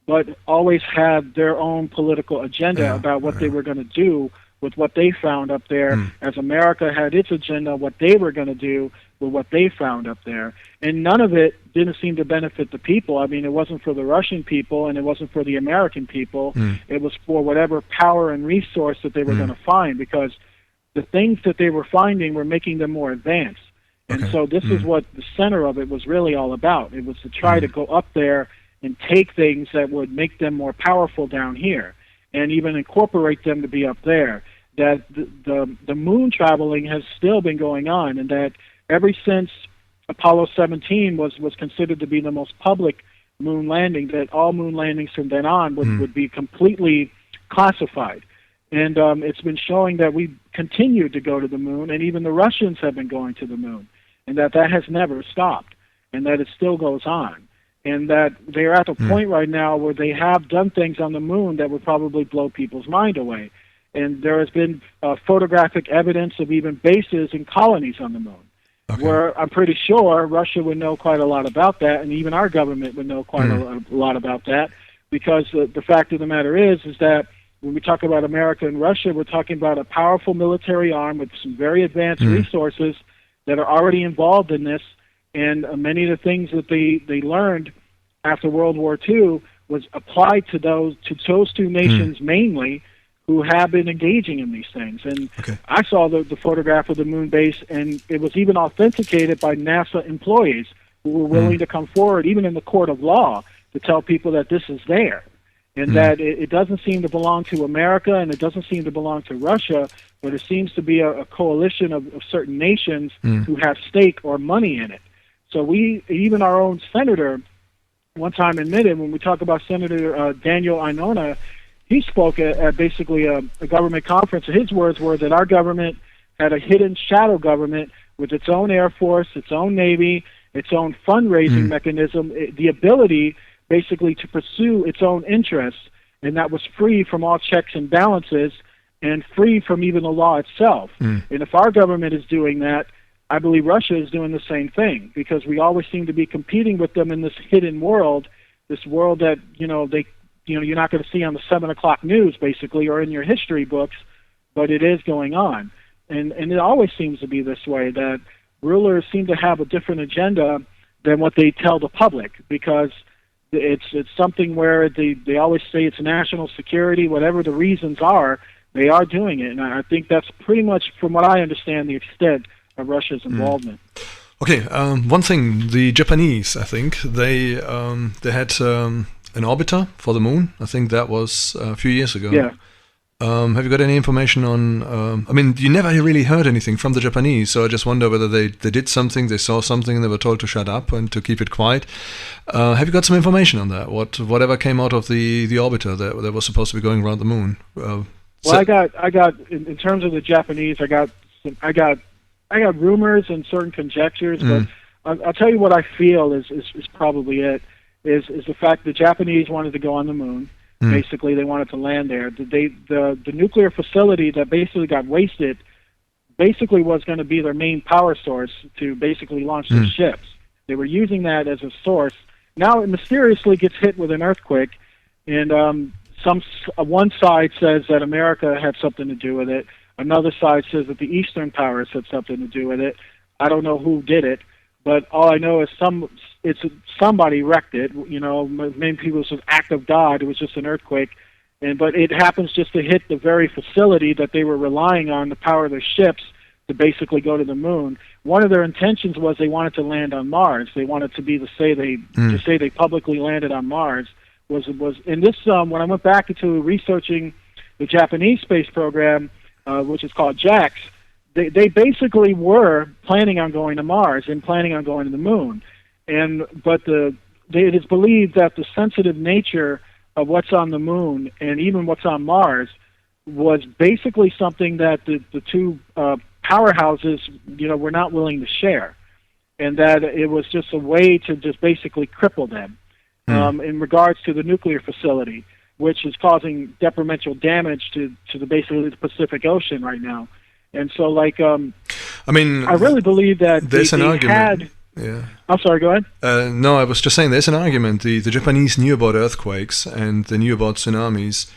but always had their own political agenda about what they were going to do with what they found up there, as America had its agenda, what they were going to do with what they found up there. And none of it didn't seem to benefit the people. I mean, it wasn't for the Russian people, and it wasn't for the American people. It was for whatever power and resource that they were going to find, because the things that they were finding were making them more advanced. And so this is what the center of it was really all about. It was to try to go up there and take things that would make them more powerful down here, and even incorporate them to be up there. That the moon traveling has still been going on, and that ever since Apollo 17 was considered to be the most public moon landing, that all moon landings from then on would be completely classified. And it's been showing that we continued to go to the moon, and even the Russians have been going to the moon, and that has never stopped, and that it still goes on. And that they're at the point right now where they have done things on the moon that would probably blow people's mind away. And there has been photographic evidence of even bases and colonies on the moon, where I'm pretty sure Russia would know quite a lot about that, and even our government would know quite a lot about that, because the fact of the matter is that when we talk about America and Russia, we're talking about a powerful military arm with some very advanced resources that are already involved in this, and many of the things that they learned after World War II was applied to those two nations mainly, who have been engaging in these things. And I saw the photograph of the moon base, and it was even authenticated by NASA employees who were willing to come forward, even in the court of law, to tell people that this is there. And that it doesn't seem to belong to America, and it doesn't seem to belong to Russia, but it seems to be a coalition of certain nations who have stake or money in it. So even our own senator, one time admitted, when we talk about Senator Daniel Inona, he spoke at basically a government conference. His words were that our government had a hidden shadow government with its own Air Force, its own Navy, its own fundraising mechanism, the ability basically to pursue its own interests, and that was free from all checks and balances and free from even the law itself. And if our government is doing that, I believe Russia is doing the same thing, because we always seem to be competing with them in this hidden world, this world that, you're not going to see on the 7 o'clock news, basically, or in your history books, but it is going on. And it always seems to be this way, that rulers seem to have a different agenda than what they tell the public, because it's something where they always say it's national security, whatever the reasons are, they are doing it. And I think that's pretty much, from what I understand, the extent of Russia's involvement. Okay, one thing, the Japanese, I think, they had an orbiter for the moon. I think that was a few years ago. Yeah. Have you got any information on? I mean, you never really heard anything from the Japanese, so I just wonder whether they did something, they saw something, and they were told to shut up and to keep it quiet. Have you got some information on that? Whatever came out of the orbiter that was supposed to be going around the moon? Well, I got in terms of the Japanese, I got rumors and certain conjectures, but I'll tell you what I feel is probably it. Is the fact the Japanese wanted to go on the moon. Basically, they wanted to land there. The nuclear facility that basically got wasted basically was going to be their main power source to basically launch their ships. They were using that as a source. Now it mysteriously gets hit with an earthquake, and one side says that America had something to do with it. Another side says that the Eastern powers had something to do with it. I don't know who did it, but all I know is somebody wrecked it. You know, many people said act of God. It was just an earthquake, but it happens just to hit the very facility that they were relying on to power their ships to basically go to the moon. One of their intentions was they wanted to land on Mars. They wanted to be to say they publicly landed on Mars. Was in this when I went back into researching the Japanese space program, which is called JAX. They basically were planning on going to Mars and planning on going to the moon, but it is believed that the sensitive nature of what's on the moon and even what's on Mars was basically something that the two powerhouses, were not willing to share, and that it was just a way to just basically cripple them in regards to the nuclear facility, which is causing detrimental damage to basically the Pacific Ocean right now. And so, I really believe that there's an argument. Yeah. I'm sorry, go ahead. No, I was just saying there's an argument. The Japanese knew about earthquakes and they knew about tsunamis,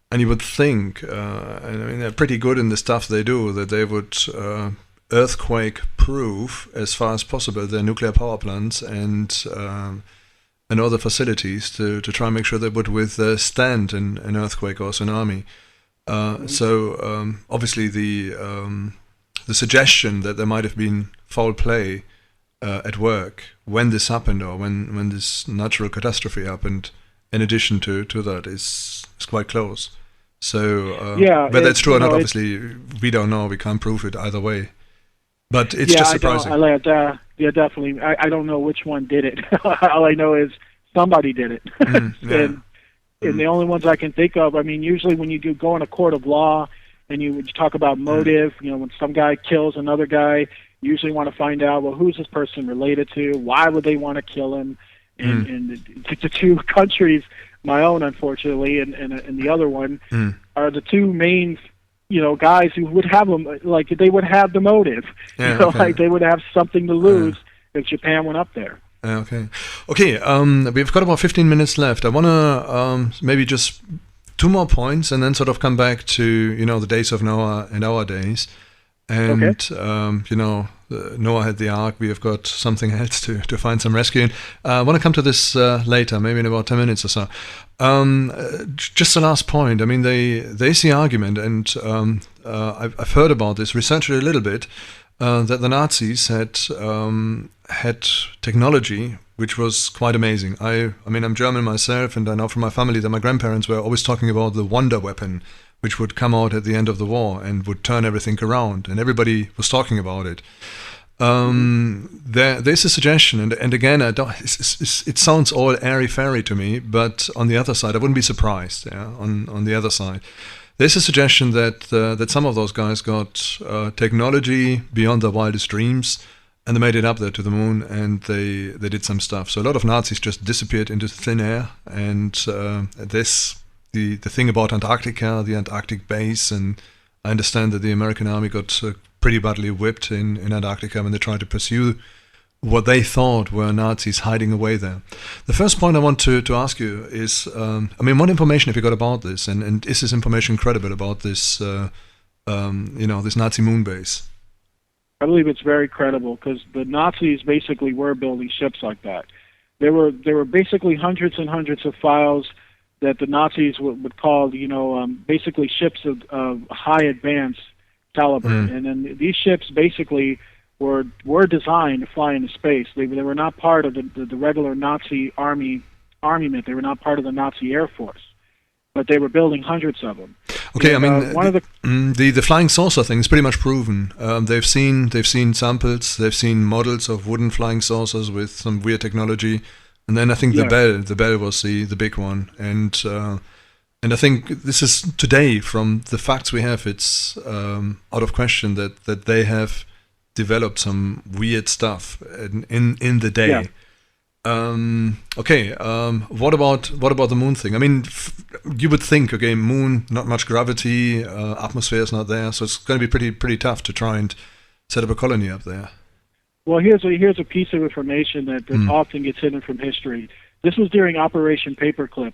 and you would think, they're pretty good in the stuff they do, that they would earthquake-proof as far as possible their nuclear power plants and other facilities to try and make sure they would withstand an earthquake or tsunami. So obviously the suggestion that there might have been foul play at work when this happened or when this natural catastrophe happened, in addition to that, is quite close. So whether that's true or not, obviously we don't know. We can't prove it either way. But it's just surprising. Definitely. I don't know which one did it. All I know is somebody did it. And the only ones I can think of, usually when you go in a court of law and you talk about motive, when some guy kills another guy, you usually want to find out, well, who's this person related to? Why would they want to kill him? And the two countries, my own, unfortunately, and the other one, are the two main, guys who would have them, they would have the motive. They would have something to lose if Japan went up there. Okay. We've got about 15 minutes left. I want to maybe just two more points and then sort of come back to, the days of Noah and our days. And, Noah had the ark. We have got something else to find some rescuing. I want to come to this later, maybe in about 10 minutes or so. Just the last point. There's the argument, and I've heard about this, researched it a little bit, that the Nazis had technology which was quite amazing. I'm German myself, and I know from my family that my grandparents were always talking about the wonder weapon, which would come out at the end of the war and would turn everything around, and everybody was talking about it. There's a suggestion, and again, it sounds all airy-fairy to me, but on the other side, I wouldn't be surprised. Yeah, on the other side. There's a suggestion that some of those guys got technology beyond their wildest dreams, and they made it up there to the moon, and they did some stuff. So a lot of Nazis just disappeared into thin air, and the thing about Antarctica, the Antarctic base, and I understand that the American army got pretty badly whipped in Antarctica when they tried to pursue what they thought were Nazis hiding away there. The first point I want to ask you is, what information have you got about this, and is this information credible about this, this Nazi moon base? I believe it's very credible because the Nazis basically were building ships like that. There were basically hundreds and hundreds of files that the Nazis would call, basically ships of high advanced caliber, and then these ships basically were designed to fly into space. They were not part of the regular Nazi armament. They were not part of the Nazi Air Force, but they were building hundreds of them. Okay, and, I mean, one of the flying saucer thing is pretty much proven. They've seen samples, they've seen models of wooden flying saucers with some weird technology, and then I think the bell was the big one, and I think this is today, from the facts we have, it's out of question that they have developed some weird stuff in the day. What about the moon thing? I mean, you would think, okay, moon, not much gravity, atmosphere is not there, so it's going to be pretty tough to try and set up a colony up there. Well, here's a piece of information that often gets hidden from history. This was during Operation Paperclip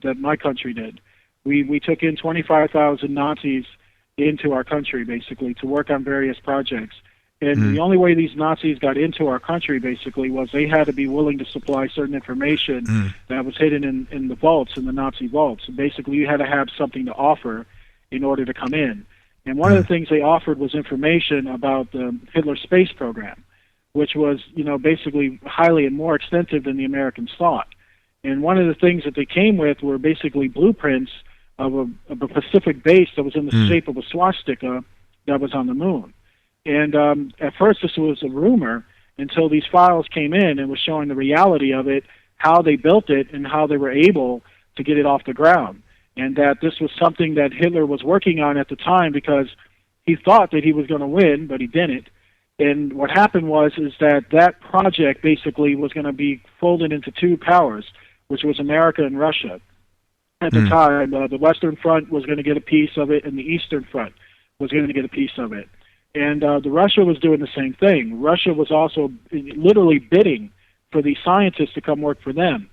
that my country did. We took in 25,000 Nazis into our country, basically, to work on various projects. And the only way these Nazis got into our country, basically, was they had to be willing to supply certain information that was hidden in the vaults, in the Nazi vaults. And basically, you had to have something to offer in order to come in. And one of the things they offered was information about the Hitler space program, which was, basically highly and more extensive than the Americans thought. And one of the things that they came with were basically blueprints of a Pacific base that was in the shape of a swastika that was on the moon. And at first this was a rumor until these files came in and was showing the reality of it, how they built it, and how they were able to get it off the ground. And that this was something that Hitler was working on at the time because he thought that he was going to win, but he didn't. And what happened was that project basically was going to be folded into two powers, which was America and Russia. At the time, the Western Front was going to get a piece of it, and the Eastern Front was going to get a piece of it. And the Russia was doing the same thing. Russia was also literally bidding for these scientists to come work for them.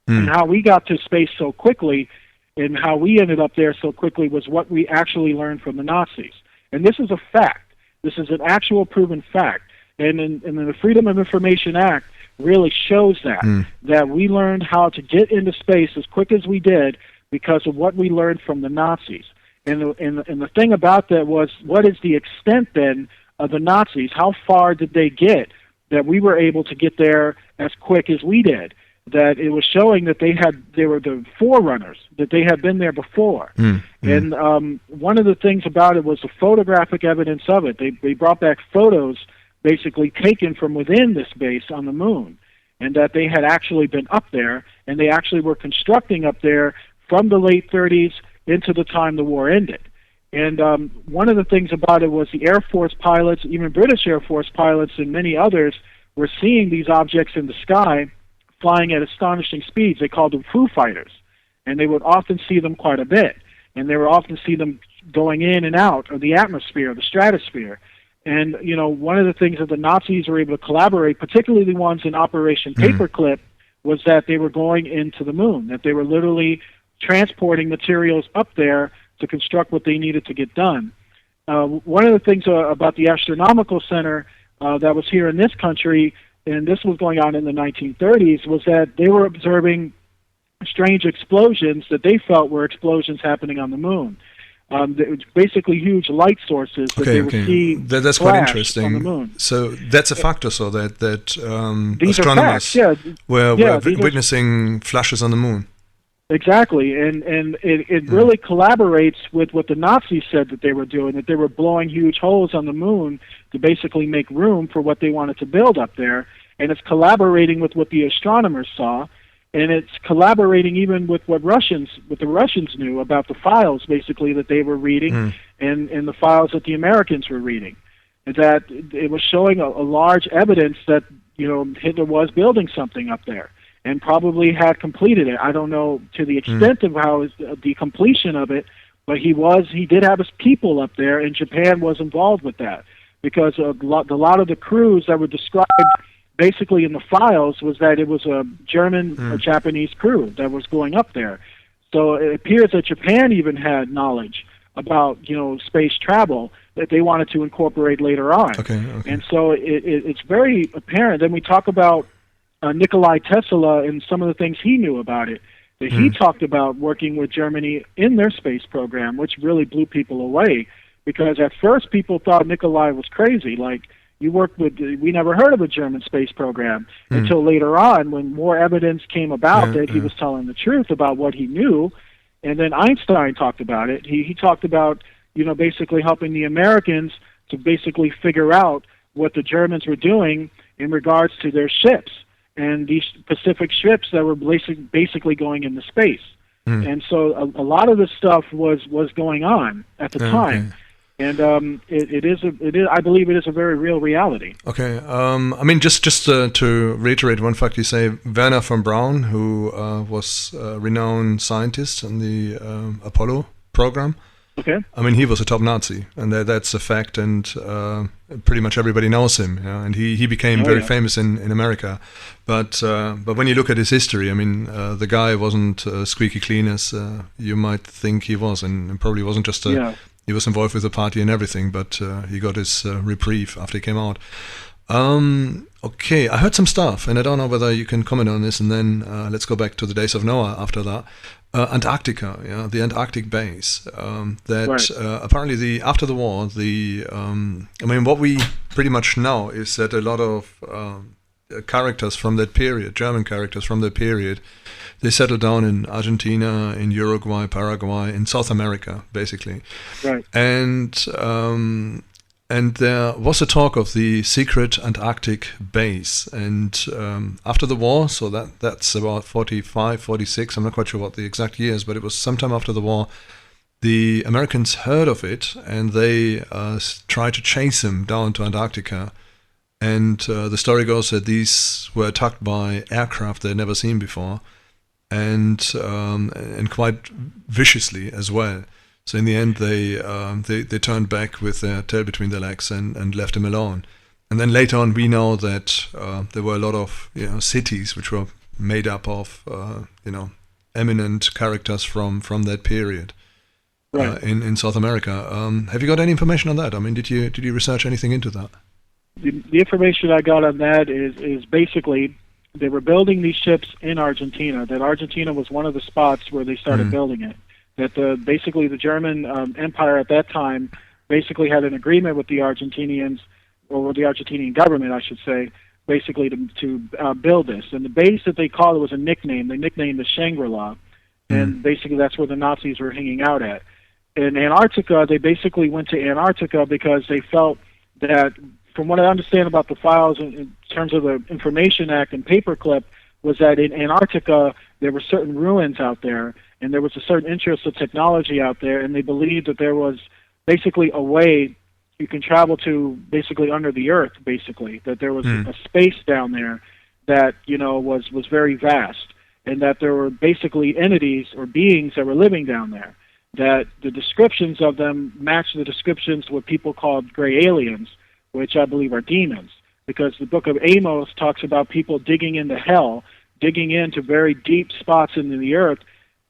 And how we got to space so quickly and how we ended up there so quickly was what we actually learned from the Nazis. And this is a fact. This is an actual proven fact. And in the Freedom of Information Act really shows that we learned how to get into space as quick as we did because of what we learned from the Nazis. And the thing about that was, what is the extent then of the Nazis? How far did they get that we were able to get there as quick as we did? That it was showing that they were the forerunners, that they had been there before. And one of the things about it was the photographic evidence of it. They brought back photos basically taken from within this base on the moon, and that they had actually been up there, and they actually were constructing up there from the late 30s into the time the war ended. And one of the things about it was the Air Force pilots, even British Air Force pilots and many others, were seeing these objects in the sky flying at astonishing speeds. They called them Foo Fighters, and they would often see them quite a bit. And they would often see them going in and out of the atmosphere, the stratosphere. And, one of the things that the Nazis were able to collaborate, particularly the ones in Operation Paperclip, was that they were going into the moon, that they were literally transporting materials up there to construct what they needed to get done. One of the things about the Astronomical Center that was here in this country, and this was going on in the 1930s, was that they were observing strange explosions that they felt were explosions happening on the moon. Basically huge light sources that they would see. That's quite interesting. On the moon. So that's a factor, so that these astronomers are facts, were witnessing flashes on the moon. Exactly, and it really collaborates with what the Nazis said that they were doing, that they were blowing huge holes on the moon to basically make room for what they wanted to build up there, and it's collaborating with what the astronomers saw, and it's collaborating even with what the Russians knew about the files, basically, that they were reading, and the files that the Americans were reading. That it was showing a large evidence that, Hitler was building something up there, and probably had completed it. I don't know to the extent of how the completion of it, but he did have his people up there, and Japan was involved with that, because a lot of the crews that were described basically in the files was that it was a German or Japanese crew that was going up there. So it appears that Japan even had knowledge about space travel that they wanted to incorporate later on. Okay. And so it's very apparent. Then we talk about Nikolai Tesla and some of the things he knew about it, that he talked about working with Germany in their space program, which really blew people away, because at first people thought Nikolai was crazy. Like, we never heard of a German space program until later on, when more evidence came about that he was telling the truth about what he knew. And then Einstein talked about it. He talked about, basically helping the Americans to basically figure out what the Germans were doing in regards to their ships and these Pacific ships that were basically going into space. And so a lot of this stuff was going on at the time. And it is. I believe it is a very real reality. Okay. I mean, just to reiterate one fact, you say Werner von Braun, who was a renowned scientist in the Apollo program. Okay. I mean, he was a top Nazi, and that's a fact, and pretty much everybody knows him. And he became very famous in America. But when you look at his history, I mean, the guy wasn't squeaky clean as you might think he was, and probably wasn't just a. He was involved with the party and everything, but he got his reprieve after he came out. Okay, I heard some stuff, and I don't know whether you can comment on this, and then let's go back to the days of Noah after that. Antarctica, the Antarctic base. Apparently, after the war, I mean, what we pretty much know is that a lot of characters from that period, German characters from that period, they settled down in Argentina, in Uruguay, Paraguay, in South America, basically. Right. And there was a talk of the secret Antarctic base. And after the war, so that's about 45, 46, I'm not quite sure what the exact years, but it was sometime after the war, the Americans heard of it, and they tried to chase them down to Antarctica. And the story goes that these were attacked by aircraft they'd never seen before, and quite viciously as well. So in the end, they turned back with their tail between their legs and left him alone. And then later on, we know that there were a lot of cities which were made up of eminent characters from that period. Right. In South America. Have you got any information on that? I mean, did you research anything into that? The information I got on that is basically they were building these ships in Argentina. That Argentina was one of the spots where they started building it. That basically the German Empire at that time basically had an agreement with the Argentinians, or with the Argentinian government, I should say, basically to build this. And the base that they called it was a nickname. They nicknamed it Shangri-La, and basically that's where the Nazis were hanging out at. In Antarctica, they basically went to Antarctica because they felt that, from what I understand about the files in terms of the Information Act and Paperclip, was that in Antarctica there were certain ruins out there, and there was a certain interest of technology out there, and they believed that there was basically a way you can travel to basically under the earth, basically, that there was a space down there that was very vast, and that there were basically entities or beings that were living down there, that the descriptions of them match the descriptions of what people called gray aliens, which I believe are demons, because the book of Amos talks about people digging into hell, digging into very deep spots in the earth,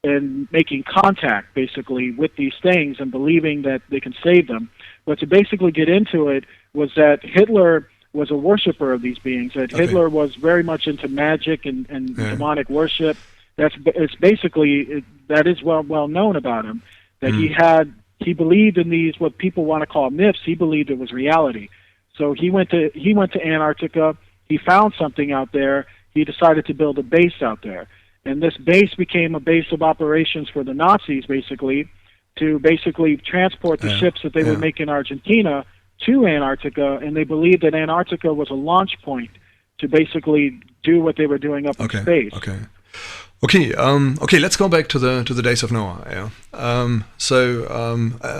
and making contact, basically, with these things and believing that they can save them. But to basically get into it was that Hitler was a worshiper of these beings, that Hitler was very much into magic and demonic worship. That is well known about him, that he believed in these, what people want to call myths. He believed it was reality. So he went to Antarctica. He found something out there. He decided to build a base out there. And this base became a base of operations for the Nazis, basically, to basically transport the ships that they would make in Argentina to Antarctica. And they believed that Antarctica was a launch point to basically do what they were doing up in space. Okay. Let's go back to the days of Noah.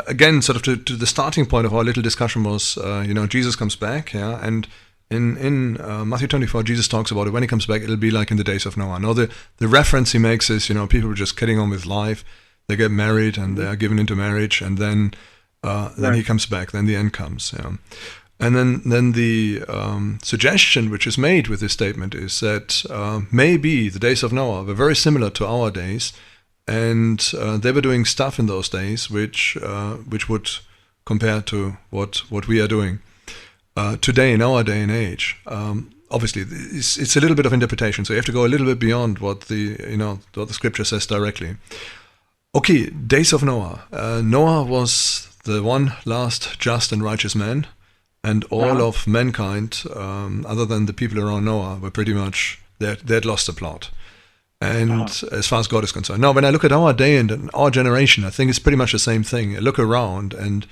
Again, sort of to the starting point of our little discussion was, Jesus comes back, and in Matthew 24, Jesus talks about it. When he comes back, it'll be like in the days of Noah. Now, the reference he makes is, people are just getting on with life. They get married and they are given into marriage, and then he comes back. Then the end comes. And then the suggestion which is made with this statement is that maybe the days of Noah were very similar to our days, and they were doing stuff in those days which would compare to what we are doing today in our day and age. Obviously, it's a little bit of interpretation, so you have to go a little bit beyond what the scripture says directly. Okay, days of Noah. Noah was the one last just and righteous man. And all of mankind, other than the people around Noah, were pretty much, they had lost the plot. And as far as God is concerned. Now, when I look at our day and our generation, I think it's pretty much the same thing. I look around and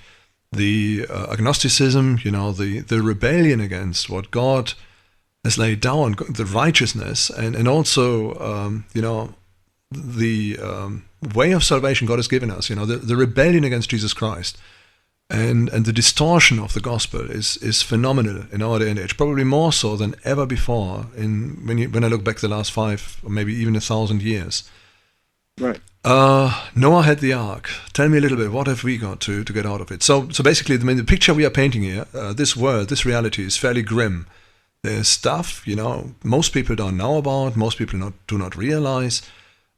the agnosticism, the rebellion against what God has laid down, the righteousness, and also, the way of salvation God has given us, the rebellion against Jesus Christ and the distortion of the gospel is phenomenal in our day and age, probably more so than ever before when I look back the last 5 or maybe even 1,000 years. Right. Noah had the ark. Tell me a little bit, what have we got to get out of it? So basically, the picture we are painting here, this world, this reality is fairly grim. There's stuff, most people don't know about, most people do not realize.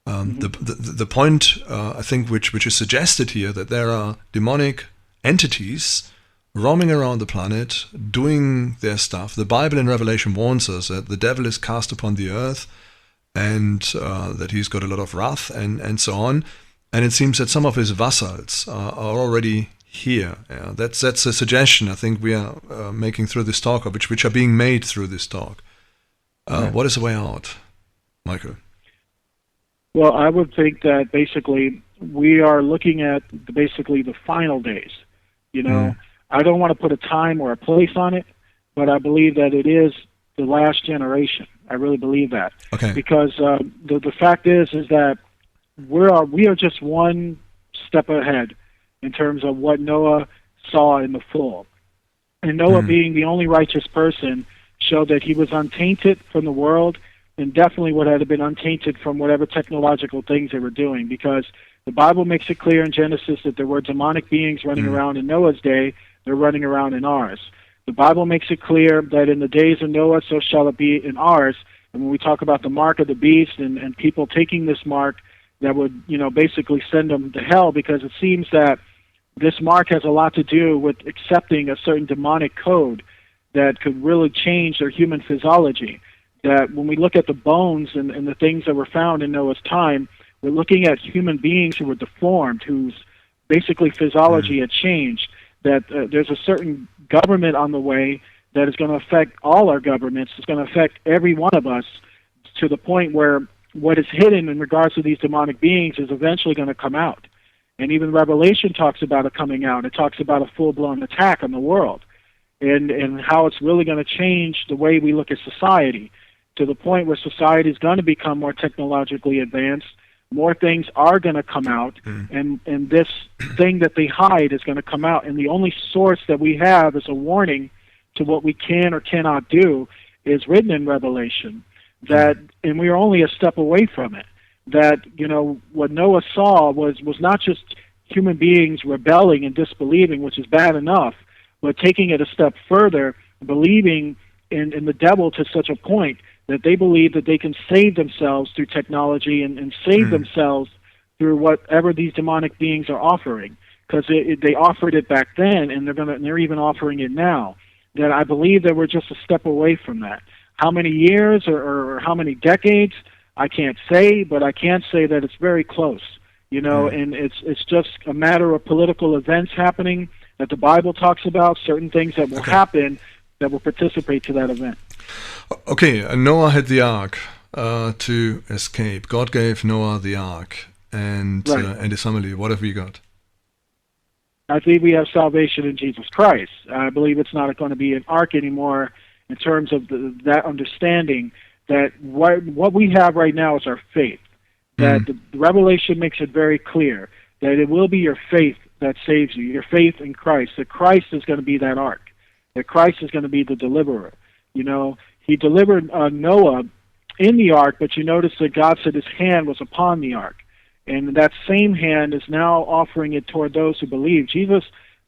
The point, I think, which is suggested here, that there are demonic entities roaming around the planet, doing their stuff. The Bible in Revelation warns us that the devil is cast upon the earth, and that he's got a lot of wrath and so on. And it seems that some of his vassals are already here. That's a suggestion I think we are making through this talk, which are being made through this talk. What is the way out, Michael? Well, I would think that basically we are looking at basically the final days. I don't want to put a time or a place on it, but I believe that it is the last generation. I really believe that. Okay. Because the fact is that we are just one step ahead in terms of what Noah saw in the full. And Noah, being the only righteous person, showed that he was untainted from the world, and definitely would have been untainted from whatever technological things they were doing, because the Bible makes it clear in Genesis that there were demonic beings running around in Noah's day. They're running around in ours. The Bible makes it clear that in the days of Noah, so shall it be in ours. And when we talk about the mark of the beast and people taking this mark, that would, basically send them to hell, because it seems that this mark has a lot to do with accepting a certain demonic code that could really change their human physiology. That when we look at the bones and the things that were found in Noah's time, we're looking at human beings who were deformed, whose basically physiology had changed, that there's a certain government on the way that is going to affect all our governments. It's going to affect every one of us, to the point where what is hidden in regards to these demonic beings is eventually going to come out. And even Revelation talks about it coming out. It talks about a full-blown attack on the world, and how it's really going to change the way we look at society, to the point where society is going to become more technologically advanced. More things are going to come out, and this thing that they hide is going to come out. And the only source that we have as a warning to what we can or cannot do is written in Revelation. And we are only a step away from it. That, what Noah saw was not just human beings rebelling and disbelieving, which is bad enough, but taking it a step further, believing in the devil to such a point that they believe that they can save themselves through technology and save themselves through whatever these demonic beings are offering, because they offered it back then, and they're even offering it now. That I believe that we're just a step away from that. How many years or how many decades, I can't say, but I can say that it's very close. And it's just a matter of political events happening that the Bible talks about, certain things that will happen that will participate to that event. Okay, Noah had the ark to escape. God gave Noah the ark and his family. What have we got? I think we have salvation in Jesus Christ. I believe it's not going to be an ark anymore in terms of that understanding that what we have right now is our faith. That the Revelation makes it very clear that it will be your faith that saves you, your faith in Christ, that Christ is going to be that ark, that Christ is going to be the deliverer. He delivered Noah in the ark, but you notice that God said his hand was upon the ark. And that same hand is now offering it toward those who believe. Jesus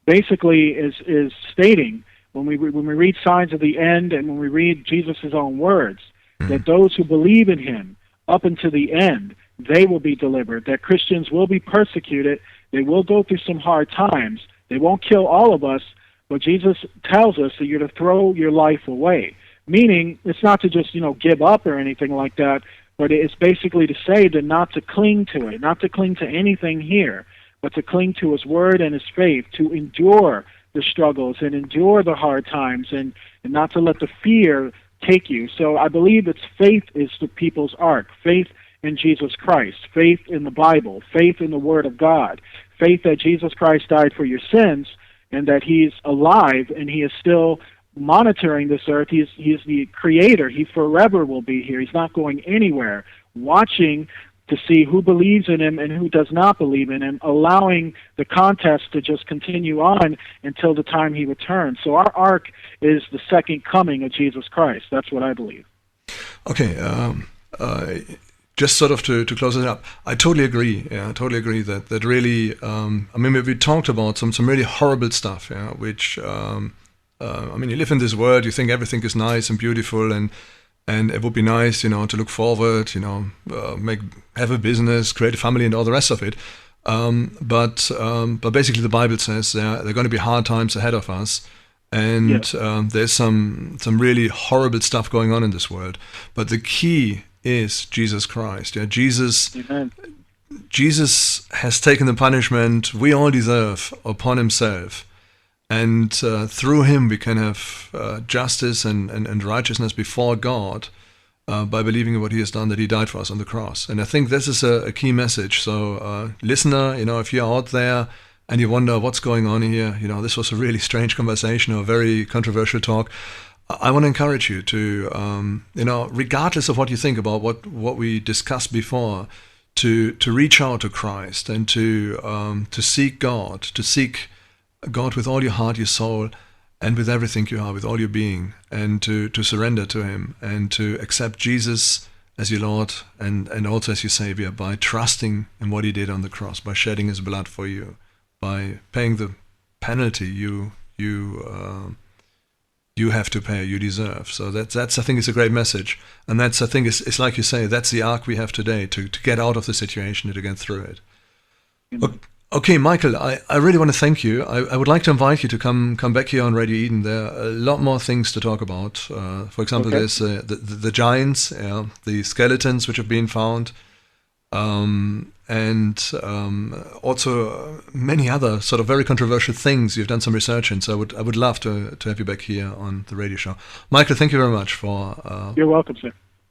basically is stating, when we read Signs of the End and when we read Jesus' own words, that those who believe in him up until the end, they will be delivered, that Christians will be persecuted, they will go through some hard times, they won't kill all of us, but Jesus tells us that you're to throw your life away. Meaning, it's not to just, give up or anything like that, but it's basically to say that not to cling to it, not to cling to anything here, but to cling to his word and his faith, to endure the struggles and endure the hard times, and not to let the fear take you. So I believe it's faith is the people's ark. Faith in Jesus Christ, faith in the Bible, faith in the Word of God, faith that Jesus Christ died for your sins and that He's alive and He is still monitoring this earth. He's the Creator. He forever will be here. He's not going anywhere. Watching to see who believes in Him and who does not believe in Him, allowing the contest to just continue on until the time He returns. So our ark is the second coming of Jesus Christ. That's what I believe. Okay, just sort of to close it up, I totally agree. Yeah, I totally agree that really, I mean, we talked about some really horrible stuff, yeah, which, I mean, you live in this world, you think everything is nice and beautiful, and it would be nice, you know, to look forward, you know, have a business, create a family, and all the rest of it. But basically, the Bible says there are going to be hard times ahead of us, and there's some really horrible stuff going on in this world. But the key is Jesus Christ. Yeah, Jesus. Amen. Jesus has taken the punishment we all deserve upon Himself. And through Him we can have justice and righteousness before God by believing in what He has done, that He died for us on the cross. And I think this is a key message. So listener, you know, if you're out there and you wonder what's going on here, you know, this was a really strange conversation or a very controversial talk, I want to encourage you to, you know, regardless of what you think about what we discussed before, to reach out to Christ and to seek God, with all your heart, your soul, and with everything you are, with all your being, and to surrender to Him and to accept Jesus as your Lord and also as your Savior by trusting in what He did on the cross, by shedding His blood for you, by paying the penalty you have to pay, you deserve. So that's I think is a great message, and that's I think it's like you say, that's the ark we have today to get out of the situation and to get through it. Okay, Michael, I really want to thank you. I would like to invite you to come back here on Radio Eden. There are a lot more things to talk about. For example, there's the giants, the skeletons which have been found, and also many other sort of very controversial things you've done some research in. So I would love to have you back here on the radio show. Michael, thank you very much for... You're welcome, sir.